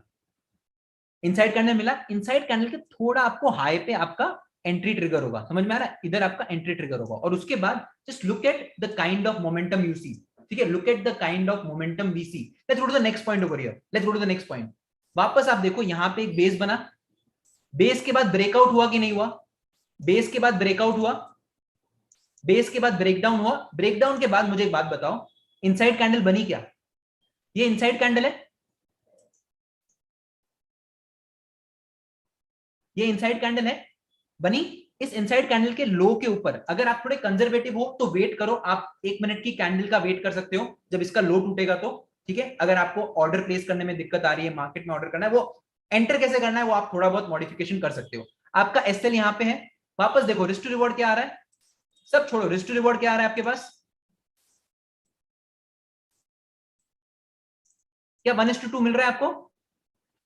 [SPEAKER 1] इनसाइड कैंडल मिला, इनसाइड कैंडल के थोड़ा आपको हाई पे आपका एंट्री ट्रिगर होगा। समझ में आ रहा है? इधर आपका एंट्री ट्रिगर होगा और उसके बाद just look at the kind of momentum you see, ठीक है। Look at the kind of momentum we see. Let's go to the next point over here, let's go to the next point. वापस आप देखो, यहां पे एक base बना, base के बाद ब्रेकआउट हुआ कि नहीं हुआ? बेस के बाद ब्रेकआउट हुआ, बेस के बाद ब्रेकडाउन हुआ। ब्रेकडाउन के बाद मुझे एक बात बताओ, इनसाइड कैंडल बनी क्या? ये इनसाइड कैंडल है, ये इनसाइड कैंडल है, बनी। इस इनसाइड कैंडल के लो के ऊपर अगर आप थोड़े कंजर्वेटिव हो तो वेट करो, आप 1 मिनट की कैंडल का वेट कर सकते हो जब इसका लो टूटेगा तो, ठीक है। अगर आपको ऑर्डर प्लेस करने में दिक्कत आ रही है, मार्केट में ऑर्डर करना है, वो एंटर कैसे करना है वो आप थोड़ा बहुत मॉडिफिकेशन कर सकते हो। आपका एसएल यहां पे है। वापस देखो रिस्क टू रिवॉर्ड क्या आ रहा है, सब छोड़ो, रिस्क टू रिवॉर्ड क्या आ रहा है आपके पास? क्या 1:2 मिल रहा है आपको?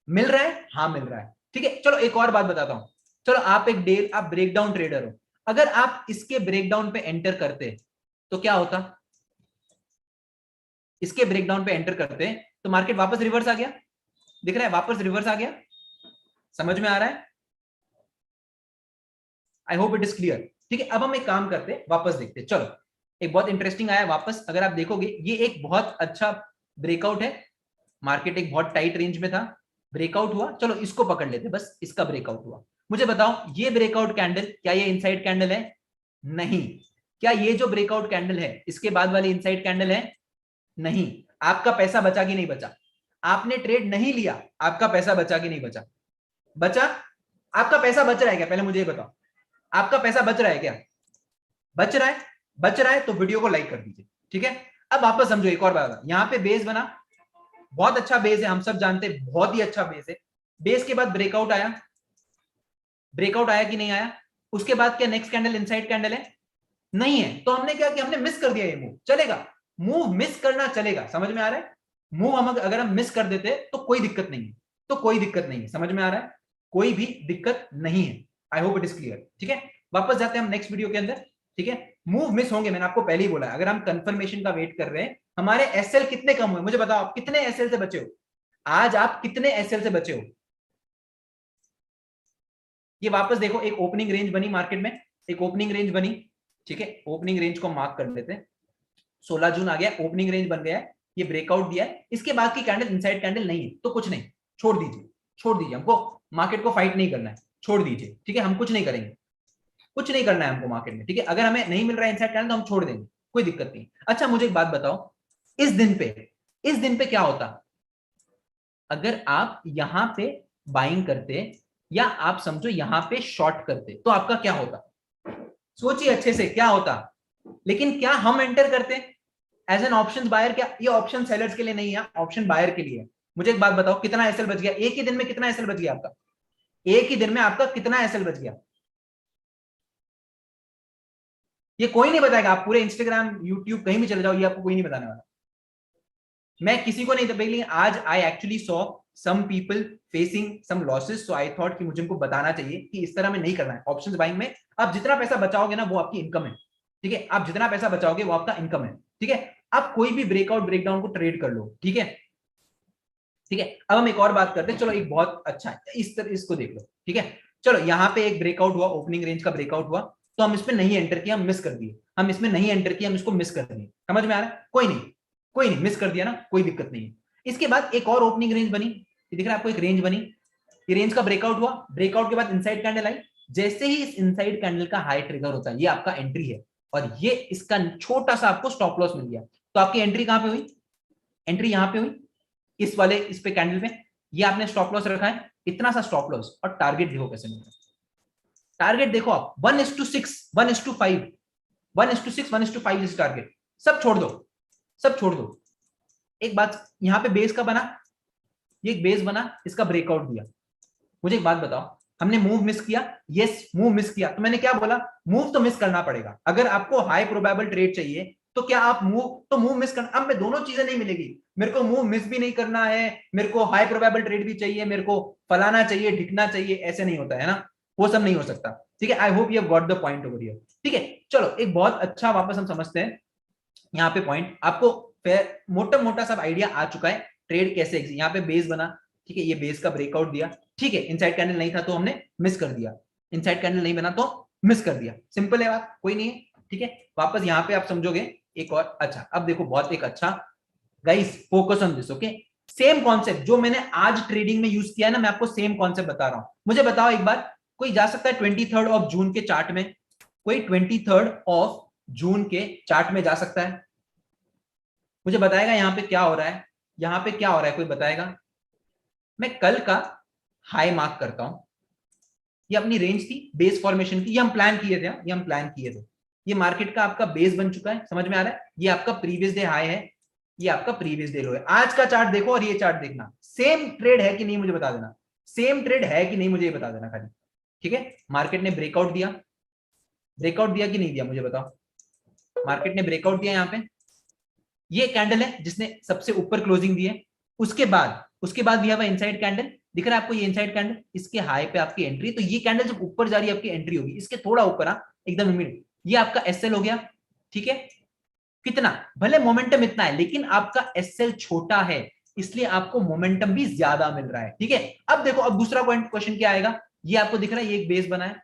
[SPEAKER 1] मिल रहा है, हाँ मिल रहा है, ठीक है। चलो एक और बात बताता हूं। चलो आप एक डे, आप ब्रेकडाउन ट्रेडर हो, अगर आप इसके ब्रेकडाउन पे एंटर करते तो क्या होता? इसके ब्रेकडाउन पे एंटर करते तो मार्केट वापस रिवर्स आ गया, दिख रहा है? वापस रिवर्स आ गया। समझ में आ रहा है? I hope it is clear, ठीक है। अब हम एक काम करते, वापस देखते। चलो एक बहुत इंटरेस्टिंग आया वापस, अगर आप देखोगे ये एक बहुत अच्छा ब्रेकआउट है। मार्केट एक बहुत टाइट रेंज में था, ब्रेकआउट हुआ। चलो इसको पकड़ लेते, बस इसका ब्रेकआउट हुआ। मुझे बताओ ये ब्रेकआउट कैंडल, क्या ये इनसाइड कैंडल है? नहीं। क्या ये जो ब्रेकआउट कैंडल है इसके बाद वाली इनसाइड कैंडल है? नहीं। आपका पैसा बचा कि नहीं बचा? आपने ट्रेड नहीं लिया, आपका पैसा बचा कि नहीं बचा? बचा। आपका पैसा बच रहा है क्या? पहले मुझे ये बताओ, आपका पैसा बच रहा है क्या? बच रहा है? बच रहा है तो वीडियो को लाइक कर दीजिए, ठीक है। अब वापस समझो, एक और बात, यहां पे बेस बना, बहुत अच्छा बेस है, हम सब जानते हैं बहुत ही अच्छा बेस है। बेस के बाद ब्रेकआउट आया, ब्रेकआउट आया कि नहीं आया? उसके बाद क्या नेक्स्ट कैंडल इनसाइड कैंडल है? नहीं है, तो हमने क्या किया, हमने मिस कर दिया ये मूव, चलेगा, मूव मिस करना चलेगा, समझ में आ रहा है? मूव हम अगर हम मिस कर देते तो कोई दिक्कत नहीं है, तो कोई दिक्कत नहीं है, समझ में आ रहा है? कोई भी दिक्कत नहीं है। I hope it is clear. ठीक है, वापस जाते हैं हम नेक्स्ट वीडियो के अंदर। ठीक है, मूव मिस होंगे, मैंने आपको पहले ही बोला, अगर हम कंफर्मेशन का वेट कर रहे हैं। हमारे एसएल कितने कम हुए, मुझे बताओ, आप कितने एसएल से बचे हो आज, आप कितने एसएल से बचे हो? ये वापस देखो, एक ओपनिंग रेंज बनी मार्केट में, एक ओपनिंग रेंज बनी। ठीक है, ओपनिंग रेंज को मार्क कर लेते हैं। 16 जून आ गया, ओपनिंग रेंज बन गया है, ये ब्रेकआउट दिया है, इसके बाद की कैंडल इनसाइड कैंडल नहीं है, तो कुछ नहीं, छोड़ दीजिए, छोड़ दीजिए, हमको मार्केट को फाइट नहीं करना है, छोड़ दीजिए। ठीक है, हम कुछ नहीं करेंगे, कुछ नहीं करना है हमको मार्केट में। ठीक है, अगर हमें नहीं मिल रहा है इनसाइड कैंडल तो हम छोड़ देंगे, कोई दिक्कत नहीं। अच्छा मुझे एक बात बताओ, इस दिन पे, इस दिन पे क्या होता अगर आप यहां पे बाइंग करते, या आप समझो यहां पे शॉर्ट करते, तो आपका क्या होता? सोचिए अच्छे से क्या होता। लेकिन क्या हम एंटर करते एज एन ऑप्शन बायर? क्या ये ऑप्शन सेलर्स के लिए नहीं है, ऑप्शन बायर के लिए है। मुझे एक बात बताओ, कितना एसएल बच गया एक ही दिन में? कितना एसएल बच गया आपका एक ही दिन में? आपका कितना एसएल बच गया? ये कोई नहीं बताएगा, आप पूरे इंस्टाग्राम यूट्यूब कहीं भी चले जाओ, ये आपको कोई नहीं बताने वाला। मैं किसी को नहीं दबा, लेकिन आज I actually saw some people facing some losses, so I thought कि मुझे उनको बताना चाहिए कि इस तरह में नहीं करना है। ऑप्शंस बाइंग में आप जितना पैसा बचाओगे ना, वो आपकी इनकम है। ठीक है, आप जितना पैसा बचाओगे वो आपका इनकम है। ठीक है, आप कोई भी ब्रेकआउट ब्रेकडाउन को ट्रेड कर लो। ठीक है, ठीक है, अब हम एक और बात करते हैं। चलो एक बहुत अच्छा है, इस तरह इसको देख लो। ठीक है, चलो यहाँ पे एक ब्रेकआउट हुआ, ओपनिंग रेंज का ब्रेकआउट हुआ, तो हम इसमें नहीं एंटर किया, हम मिस कर दिए। हम इसमें नहीं एंटर किया, हम इसको मिस कर दिए। समझ में आ रहा है? कोई नहीं, कोई नहीं, मिस कर दिया ना, कोई दिक्कत नहीं है। इसके बाद एक और ओपनिंग रेंज बनी, ये दिख रहा है आपको, एक रेंज बनी, ये रेंज का ब्रेकआउट हुआ, ब्रेकआउट के बाद इनसाइड कैंडल आई। जैसे ही इस इनसाइड कैंडल का हाई ट्रिगर होता है, ये आपका एंट्री है, और ये इसका छोटा सा आपको स्टॉप लॉस मिल गया। तो आपकी एंट्री कहां पे हुई? एंट्री यहां पे हुई, इस वाले इस पे कैंडल पे। ये आपने स्टॉप लॉस रखा है, इतना सा स्टॉप लॉस, और टारगेट देखो कैसे मिल रहा है। टारगेट देखो आप, 1:6, 1:5, 1:6, 1:5 इस टारगेट। सब छोड़ दो, सब छोड़ दो। एक बात, यहां पे बेस का बना, ये एक बेस बना, इसका ब्रेकआउट दिया। मुझे एक बात बताओ, हमने मूव मिस किया? यस, मूव मिस किया, तो मैंने क्या बोला, मूव तो मिस करना पड़ेगा। अगर आपको हाई प्रोबेबल ट्रेड चाहिए, तो क्या आप मूव, तो मूव मिस करना। अब मैं दोनों चीजें नहीं मिलेगी, मेरे को मूव मिस भी नहीं करना है, मेरे को हाई प्रोबेबल ट्रेड भी चाहिए, मेरे को फलाना चाहिए, ढिकना चाहिए, ऐसे नहीं होता है ना, वो सब नहीं हो सकता। ठीक है, आई hope you have got the point over here. ठीक है, चलो एक बहुत अच्छा, वापस हम समझते हैं यहाँ पे पॉइंट। आपको मोटा मोटा सब आइडिया आ चुका है, ट्रेड कैसे यहाँ पे बेस बना। ठीक है, ये बेस का ब्रेकआउट दिया। ठीक है, इनसाइड कैंडल नहीं था तो हमने मिस कर दिया, इनसाइड कैंडल नहीं बना तो मिस कर दिया, सिंपल है बात, कोई नहीं है। ठीक है, वापस यहाँ पे आप समझोगे एक और। अच्छा अब देखो, बहुत एक अच्छा, guys focus on this, okay. Same concept जो मैंने आज ट्रेडिंग में यूज किया है ना, मैं आपको सेम कॉन्सेप्ट बता रहा हूं। मुझे बताओ एक बार, कोई जा सकता है 23 ऑफ जून के चार्ट में? कोई 23 ऑफ जून के चार्ट में जा सकता है? मुझे बताएगा यहाँ पे क्या हो रहा है, यहाँ पे क्या हो रहा है, कोई बताएगा? मैं कल का हाई मार्क करता हूं, ये अपनी रेंज थी बेस फॉर्मेशन की, ये हम प्लान किए थे, ये हम प्लान किए थे। ये मार्केट का आपका बेस बन चुका है, समझ में आ रहा है? ये आपका प्रीवियस डे हाई है, ये आपका प्रीवियस डे लो है। आज का चार्ट देखो और ये चार्ट देखना, सेम ट्रेड है कि नहीं मुझे बता देना, सेम ट्रेड है कि नहीं मुझे ये बता देना खाली। ठीक है, मार्केट ने ब्रेकआउट दिया, ब्रेकआउट दिया कि नहीं दिया मुझे बताओ। मार्केट ने ब्रेकआउट दिया यहाँ पे, ये कैंडल है जिसने सबसे ऊपर क्लोजिंग दी है। उसके बाद भी है इनसाइड कैंडल, दिख रहा है आपको ये इनसाइड कैंडल, इसके हाई पे आपकी एंट्री। तो ये कैंडल जब ऊपर जा रही है आपकी एंट्री होगी, इसके थोड़ा ऊपर एकदम मिड, ये आपका एसएल हो गया। ठीक है, कितना भले मोमेंटम इतना है, लेकिन आपका एसएल छोटा है, इसलिए आपको मोमेंटम भी ज्यादा मिल रहा है। ठीक है, अब देखो, अब दूसरा क्वेश्चन क्या आएगा, ये आपको दिख रहा है ये एक बेस बना है,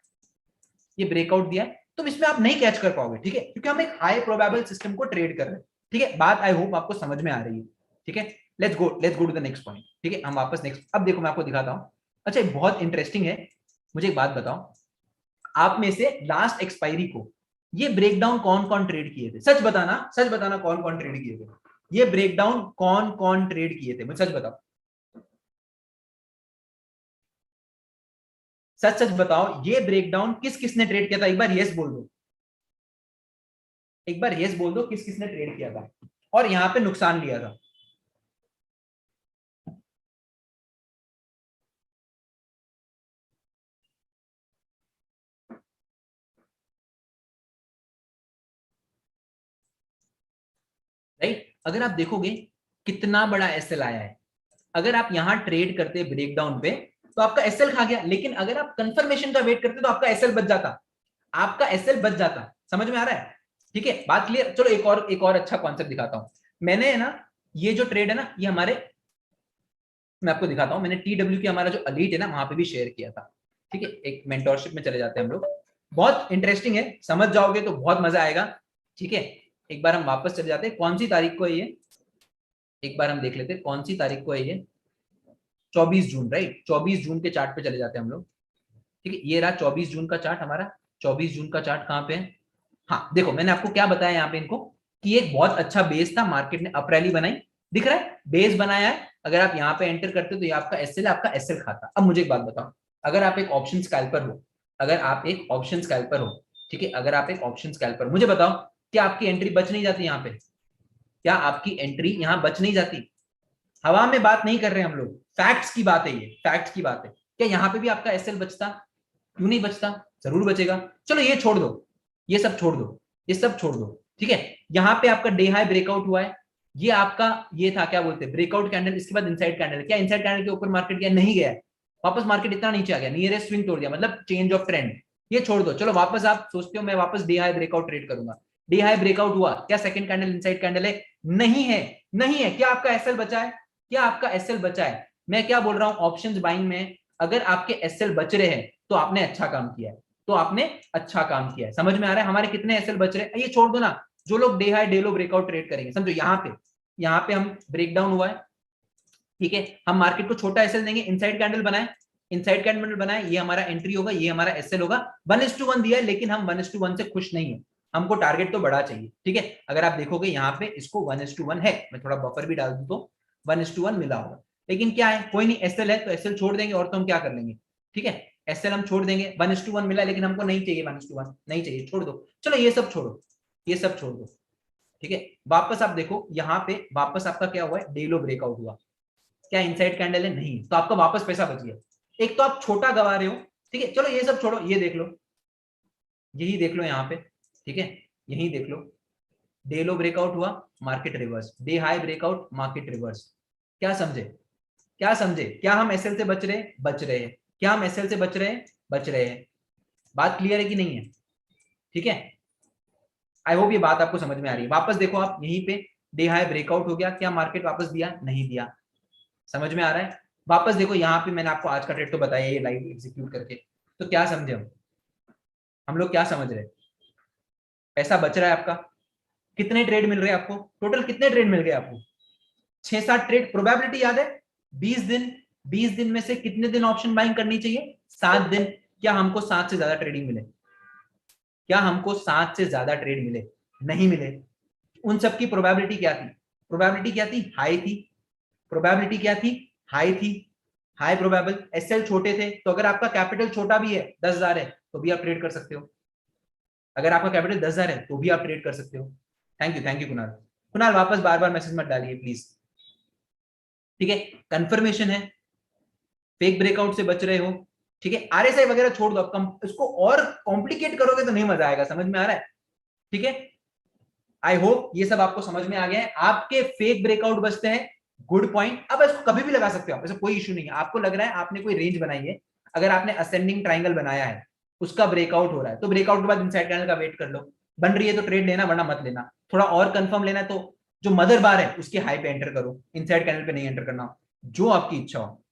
[SPEAKER 1] ये ब्रेकआउट दिया है, तो इसमें आप नहीं कैच कर पाओगे। ठीक है, क्योंकि हम एक हाई प्रोबेबल सिस्टम को ट्रेड कर रहे हैं। ठीक है, बात आई होप आपको समझ में आ रही है। ठीक है, let's go to the next point. ठीक है, हम वापस नेक्स्ट, अब देखो मैं आपको दिखाता हूं। अच्छा बहुत इंटरेस्टिंग है, मुझे एक बात बताओ, आप में से लास्ट एक्सपायरी को ये ब्रेकडाउन कौन कौन ट्रेड किए थे? सच बताना, सच बताना, कौन कौन ट्रेड किए थे? ये ब्रेकडाउन कौन कौन ट्रेड किए थे, मुझे सच बताओ, सच सच बताओ, ये ब्रेकडाउन किस किसने ट्रेड किया था? एक बार यस बोल दो, एक बार यस बोल दो, किस किसने ट्रेड किया था और यहां पे नुकसान लिया था? अगर आप देखोगे कितना बड़ा एसएल आया है, अगर आप यहां ट्रेड करते ब्रेकडाउन पे तो आपका एसएल खा गया, लेकिन अगर आप कंफर्मेशन का वेट करते तो आपका एसएल बच जाता, आपका एसएल बच जाता। समझ में आ रहा है? ठीक है, बात क्लियर। चलो एक और अच्छा कॉन्सेप्ट दिखाता हूं। मैंने है ना, ये जो ट्रेड है ना, ये हमारे, मैं आपको दिखाता हूं, मैंने टीडब्ल्यू की हमारा जो अलीट है ना वहां पे भी शेयर किया था। ठीक है, एक मेंटोरशिप में चले जाते हैं हम लोग, बहुत इंटरेस्टिंग है, समझ जाओगे तो बहुत मजा आएगा। ठीक है, एक बार हम वापस चले जाते हैं, कौन सी तारीख को है ये, एक बार हम देख लेते हैं कौन सी तारीख को है ये, 24 जून, राइट? 24 जून के चार्ट पे चले जाते हैं हम लोग। ठीक है, ये रहा 24 जून का चार्ट हमारा। 24 जून का चार्ट कहाँ पे है? हाँ देखो, मैंने आपको क्या बताया यहाँ पे इनको, कि एक बहुत अच्छा बेस था, मार्केट ने अप रैली बनाई, दिख रहा है बेस बनाया है। अगर आप यहाँ पे एंटर करते हो तो ये आपका एसएल, आपका एसएल खाता। अब मुझे एक बात बताओ, अगर आप एक ऑप्शन स्कैल्पर हो, अगर आप एक ऑप्शन स्कैल्पर हो, ठीक है, अगर आप एक ऑप्शन स्कैल्पर, मुझे बताओ क्या आपकी एंट्री बच नहीं जाती यहाँ पे? क्या आपकी एंट्री यहाँ बच नहीं जाती? हवा में बात नहीं कर रहे हम लोग, फैक्ट्स की बात है ये, फैक्ट्स की बात है। क्या यहाँ पे भी आपका एसएल बचता? क्यों नहीं बचता? जरूर बचेगा। चलो ये छोड़ दो, ये सब छोड़ दो, ये सब छोड़ दो। ठीक है, यहाँ पे आपका डे हाई ब्रेकआउट हुआ है, ये आपका ये था, क्या बोलते हैं, ब्रेकआउट कैंडल, इसके बाद इनसाइड कैंडल। क्या इनसाइड कैंडल के ऊपर मार्केट गया? नहीं गया, वापस मार्केट इतना नीचे आ गया, नियरेस्ट स्विंग तोड़ दिया, मतलब चेंज ऑफ ट्रेंड। ये छोड़ दो, चलो वापस आप सोचते हो मैं वापस डे हाई ब्रेकआउट ट्रेड करूंगा, डे हाई ब्रेकआउट हुआ, क्या सेकंड कैंडल इनसाइड कैंडल है? नहीं है, नहीं है। क्या आपका एसएल बचा है? क्या आपका एसएल बचा है? मैं क्या बोल रहा हूं, ऑप्शंस बाइंग में अगर आपके एसएल बच रहे हैं तो आपने अच्छा काम किया है, तो आपने अच्छा काम किया है। समझ में आ रहा है? हमारे कितने एसएल बच रहे हैं, ये छोड़ दो ना। जो लोग डे हाई डे लो ब्रेकआउट ट्रेड करेंगे, समझो यहाँ पे हम ब्रेकडाउन हुआ है, ठीक है, हम मार्केट को छोटा एसएल देंगे, इनसाइड कैंडल बनाए, इनसाइड कैंडल बनाए, ये हमारा एंट्री होगा, ये हमारा एसएल होगा, 1:1 दिया है, लेकिन हम 1:1 से खुश नहीं है, हमको टारगेट तो बड़ा चाहिए। ठीक है, अगर आप देखोगे यहाँ पे इसको 1:1 है, मैं थोड़ा बफर भी डाल दूं तो 1:1 मिला होगा, लेकिन क्या है, कोई नहीं, एसएल है तो एसएल छोड़ देंगे, और तो हम क्या कर लेंगे। ठीक है, एसएल हम छोड़ देंगे, 1:1 मिला, लेकिन हमको नहीं चाहिए 1:1, नहीं चाहिए, छोड़ दो। चलो ये सब छोड़ो, ये सब छोड़ दो। ठीक है, वापस आप देखो यहाँ पे, वापस आपका क्या हुआ है, डे लो ब्रेकआउट हुआ, क्या इनसाइड कैंडल है? नहीं, तो आपका वापस पैसा बच गया। एक तो आप छोटा गवा रहे हो, ठीक है, चलो ये सब छोड़ो, ये देख लो, यही देख लो यहाँ पे, ठीक है, यही देख लो, डे लो ब्रेकआउट हुआ, market reverse, day high breakout, market reverse. क्या समझे? क्या समझे? क्या हम एसएल से बच रहे? बच रहे हैं। क्या हम एसएल से बच रहे? बच रहे हैं। बात क्लियर है कि नहीं है? ठीक है, आई होप ये बात आपको समझ में आ रही है। वापस देखो आप यहीं पे, डे हाई ब्रेकआउट हो गया, क्या मार्केट वापस दिया? नहीं दिया। समझ में आ रहा है? वापस देखो यहाँ पे, मैंने आपको आज का ट्रेड तो बताया, ये लाइव एग्जीक्यूट करके, तो क्या समझे हम लोग क्या समझ रहे हैं? पैसा बच रहा है आपका, कितने ट्रेड मिल रहे हैं आपको, टोटल कितने ट्रेड मिल गए आपको? 6-7 ट्रेड। प्रोबेबिलिटी याद है? 20 दिन, 20 दिन में से कितने दिन ऑप्शन बाइंग करनी चाहिए? 7 दिन। क्या हमको 7 से ज्यादा ट्रेडिंग मिले? क्या हमको 7 से ज्यादा ट्रेड मिले? नहीं मिले। उन सब की प्रोबेबिलिटी क्या थी? प्रोबेबिलिटी क्या थी? हाई थी। प्रोबेबिलिटी क्या थी? हाई थी, हाई प्रोबेबल। एसएल छोटे थे, तो अगर आपका कैपिटल छोटा भी है, 10,000 है, तो भी आप ट्रेड कर सकते हो। अगर आपका कैपिटल 10,000 है तो भी आप ट्रेड कर सकते हो। Thank you Kunal. कुणाल वापस बार बार मैसेज मत डालिए प्लीज। ठीक है, कंफर्मेशन है, फेक ब्रेकआउट से बच रहे हो। ठीक है, आरएसआई वगैरह छोड़ दो, अब इसको और कॉम्प्लिकेट करोगे तो नहीं मजा आएगा। समझ में आ रहा है? ठीक है, आई होप ये सब आपको समझ में आ गया है। आपके फेक ब्रेकआउट बचते हैं, गुड पॉइंट। अब इसको कभी भी लगा सकते हो आप, ऐसा कोई इशू नहीं है। आपको लग रहा है आपने कोई रेंज बनाई है, अगर आपने असेंडिंग ट्राइंगल बनाया है, उसका ब्रेकआउट हो रहा है, तो ब्रेकआउट के बाद इनसाइड कैंडल का वेट कर लो, बन रही है तो ट्रेड लेना, वरना मत लेना। थोड़ा और कंफर्म लेना है तो जो मदर बार है उसके हाई पे एंटर करो, इनसाइड कैंडल पे नहीं एंटर करना, जो आपकी इच्छा हो।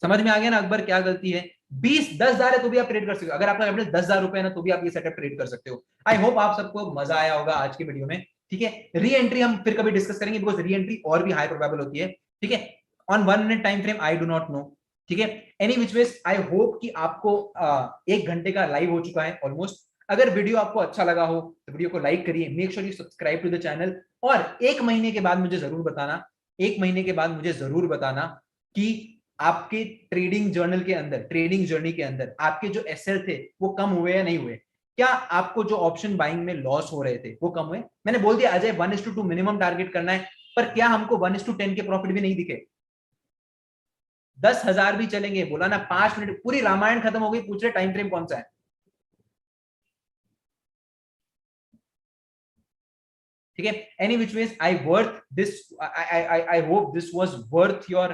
[SPEAKER 1] समझ में आ गया ना अकबर, क्या गलती है? 10,000 है तो भी आप ट्रेड कर सकते हो, अगर आपका कैपिटल 10,000 रुपए है ना, तो भी आप ये सेटअप ट्रेड कर सकते हो। आई होप आप सबको मजा आया होगा आज की वीडियो में। ठीक है, री एंट्री हम फिर कभी डिस्कस करेंगे, बिकॉज री एंट्री और भी हाई प्रोबेबल होती है। ठीक है, on 1 minute time frame I do not know. ठीक है, any which ways I hope कि आपको 1 घंटे का लाइव हो चुका है ऑलमोस्ट। अगर वीडियो आपको अच्छा लगा हो तो वीडियो को लाइक करिए, make sure you subscribe to the channel, और 1 महीने के बाद मुझे जरूर बताना, 1 महीने के बाद मुझे जरूर बताना कि आपके ट्रेडिंग जर्नल के अंदर, ट्रेडिंग जर्नी के अंदर आपके जो एसएल थे वो कम हुए या नहीं हुए। क्या आपको जो ऑप्शन बाइंग में लॉस हो रहे थे वो कम हुए? मैंने बोल दिया अजय 1:2 मिनिमम टारगेट करना है, पर क्या हमको 1:10 के प्रॉफिट भी नहीं दिखे? 10,000 भी चलेंगे, बोला ना 5 मिनट, पूरी रामायण खत्म हो गई, पूछ रहे टाइम फ्रेम कौन सा है। ठीक है, any which ways I worth this, I hope this was worth your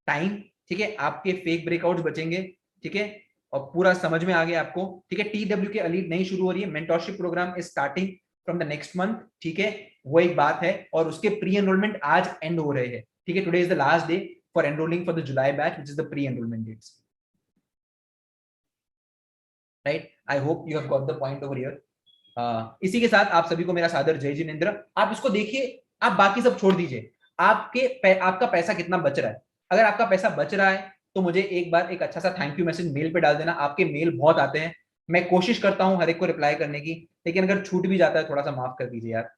[SPEAKER 1] time. ठीक है, आपके फेक ब्रेकआउट्स बचेंगे। ठीक है, और पूरा समझ में आ गया आपको। ठीक है, टीडब्ल्यू के एलीट नहीं शुरू हो रही है, mentorship program is starting from the next month. ठीक है, वो एक बात है, और उसके प्री एनरोलमेंट आज एंड हो रहे हैं। ठीक है, today is the last day for enrolling for the July batch which is the pre enrollment dates. Right, I hope you have got the point over here. इसी के साथ आप सभी को मेरा सादर जय जिनेंद्र। आप इसको देखिए, आप बाकी सब छोड़ दीजिए, आपका पैसा कितना बच रहा है। अगर आपका पैसा बच रहा है तो मुझे एक बार एक अच्छा सा थैंक यू मैसेज मेल पे डाल देना। आपके मेल बहुत आते हैं, मैं कोशिश करता हूं हर एक को रिप्लाई करने की, लेकिन अगर छूट भी जाता है थोड़ा सा माफ कर दीजिए यार।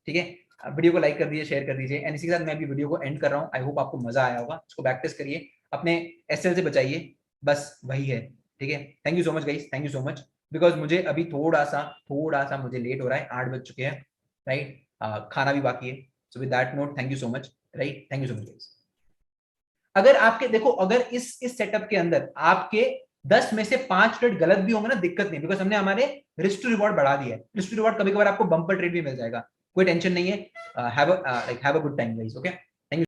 [SPEAKER 1] ठीक है, वीडियो को लाइक कर दीजिए, शेयर कर दीजिए। एंड इसी के साथ मैं भी वीडियो को एंड कर रहा हूँ। आई होप आपको मजा आया होगा, इसको प्रैक्टिस करिए, अपने एसएल से बचाइए, बस वही है। ठीक है, thank you so much guys, thank you so much. Because मुझे अभी थोड़ा सा मुझे लेट हो रहा है, 8 बज चुके हैं। राइट, खाना भी बाकी है। So with that note, thank you so much. Right, thank you so much. अगर आपके देखो, अगर इस सेटअप के अंदर आपके 10 में से 5 ट्रेड गलत भी होंगे ना, दिक्कत नहीं, बिकॉज हमने हमारे रिस्क टू रिवॉर्ड बढ़ा दिया है। रिस्क टू रिवॉर्ड कभी कभार आपको बम्पर ट्रेड भी मिल जाएगा, कोई टेंशन नहीं है। Have a good time guys, okay.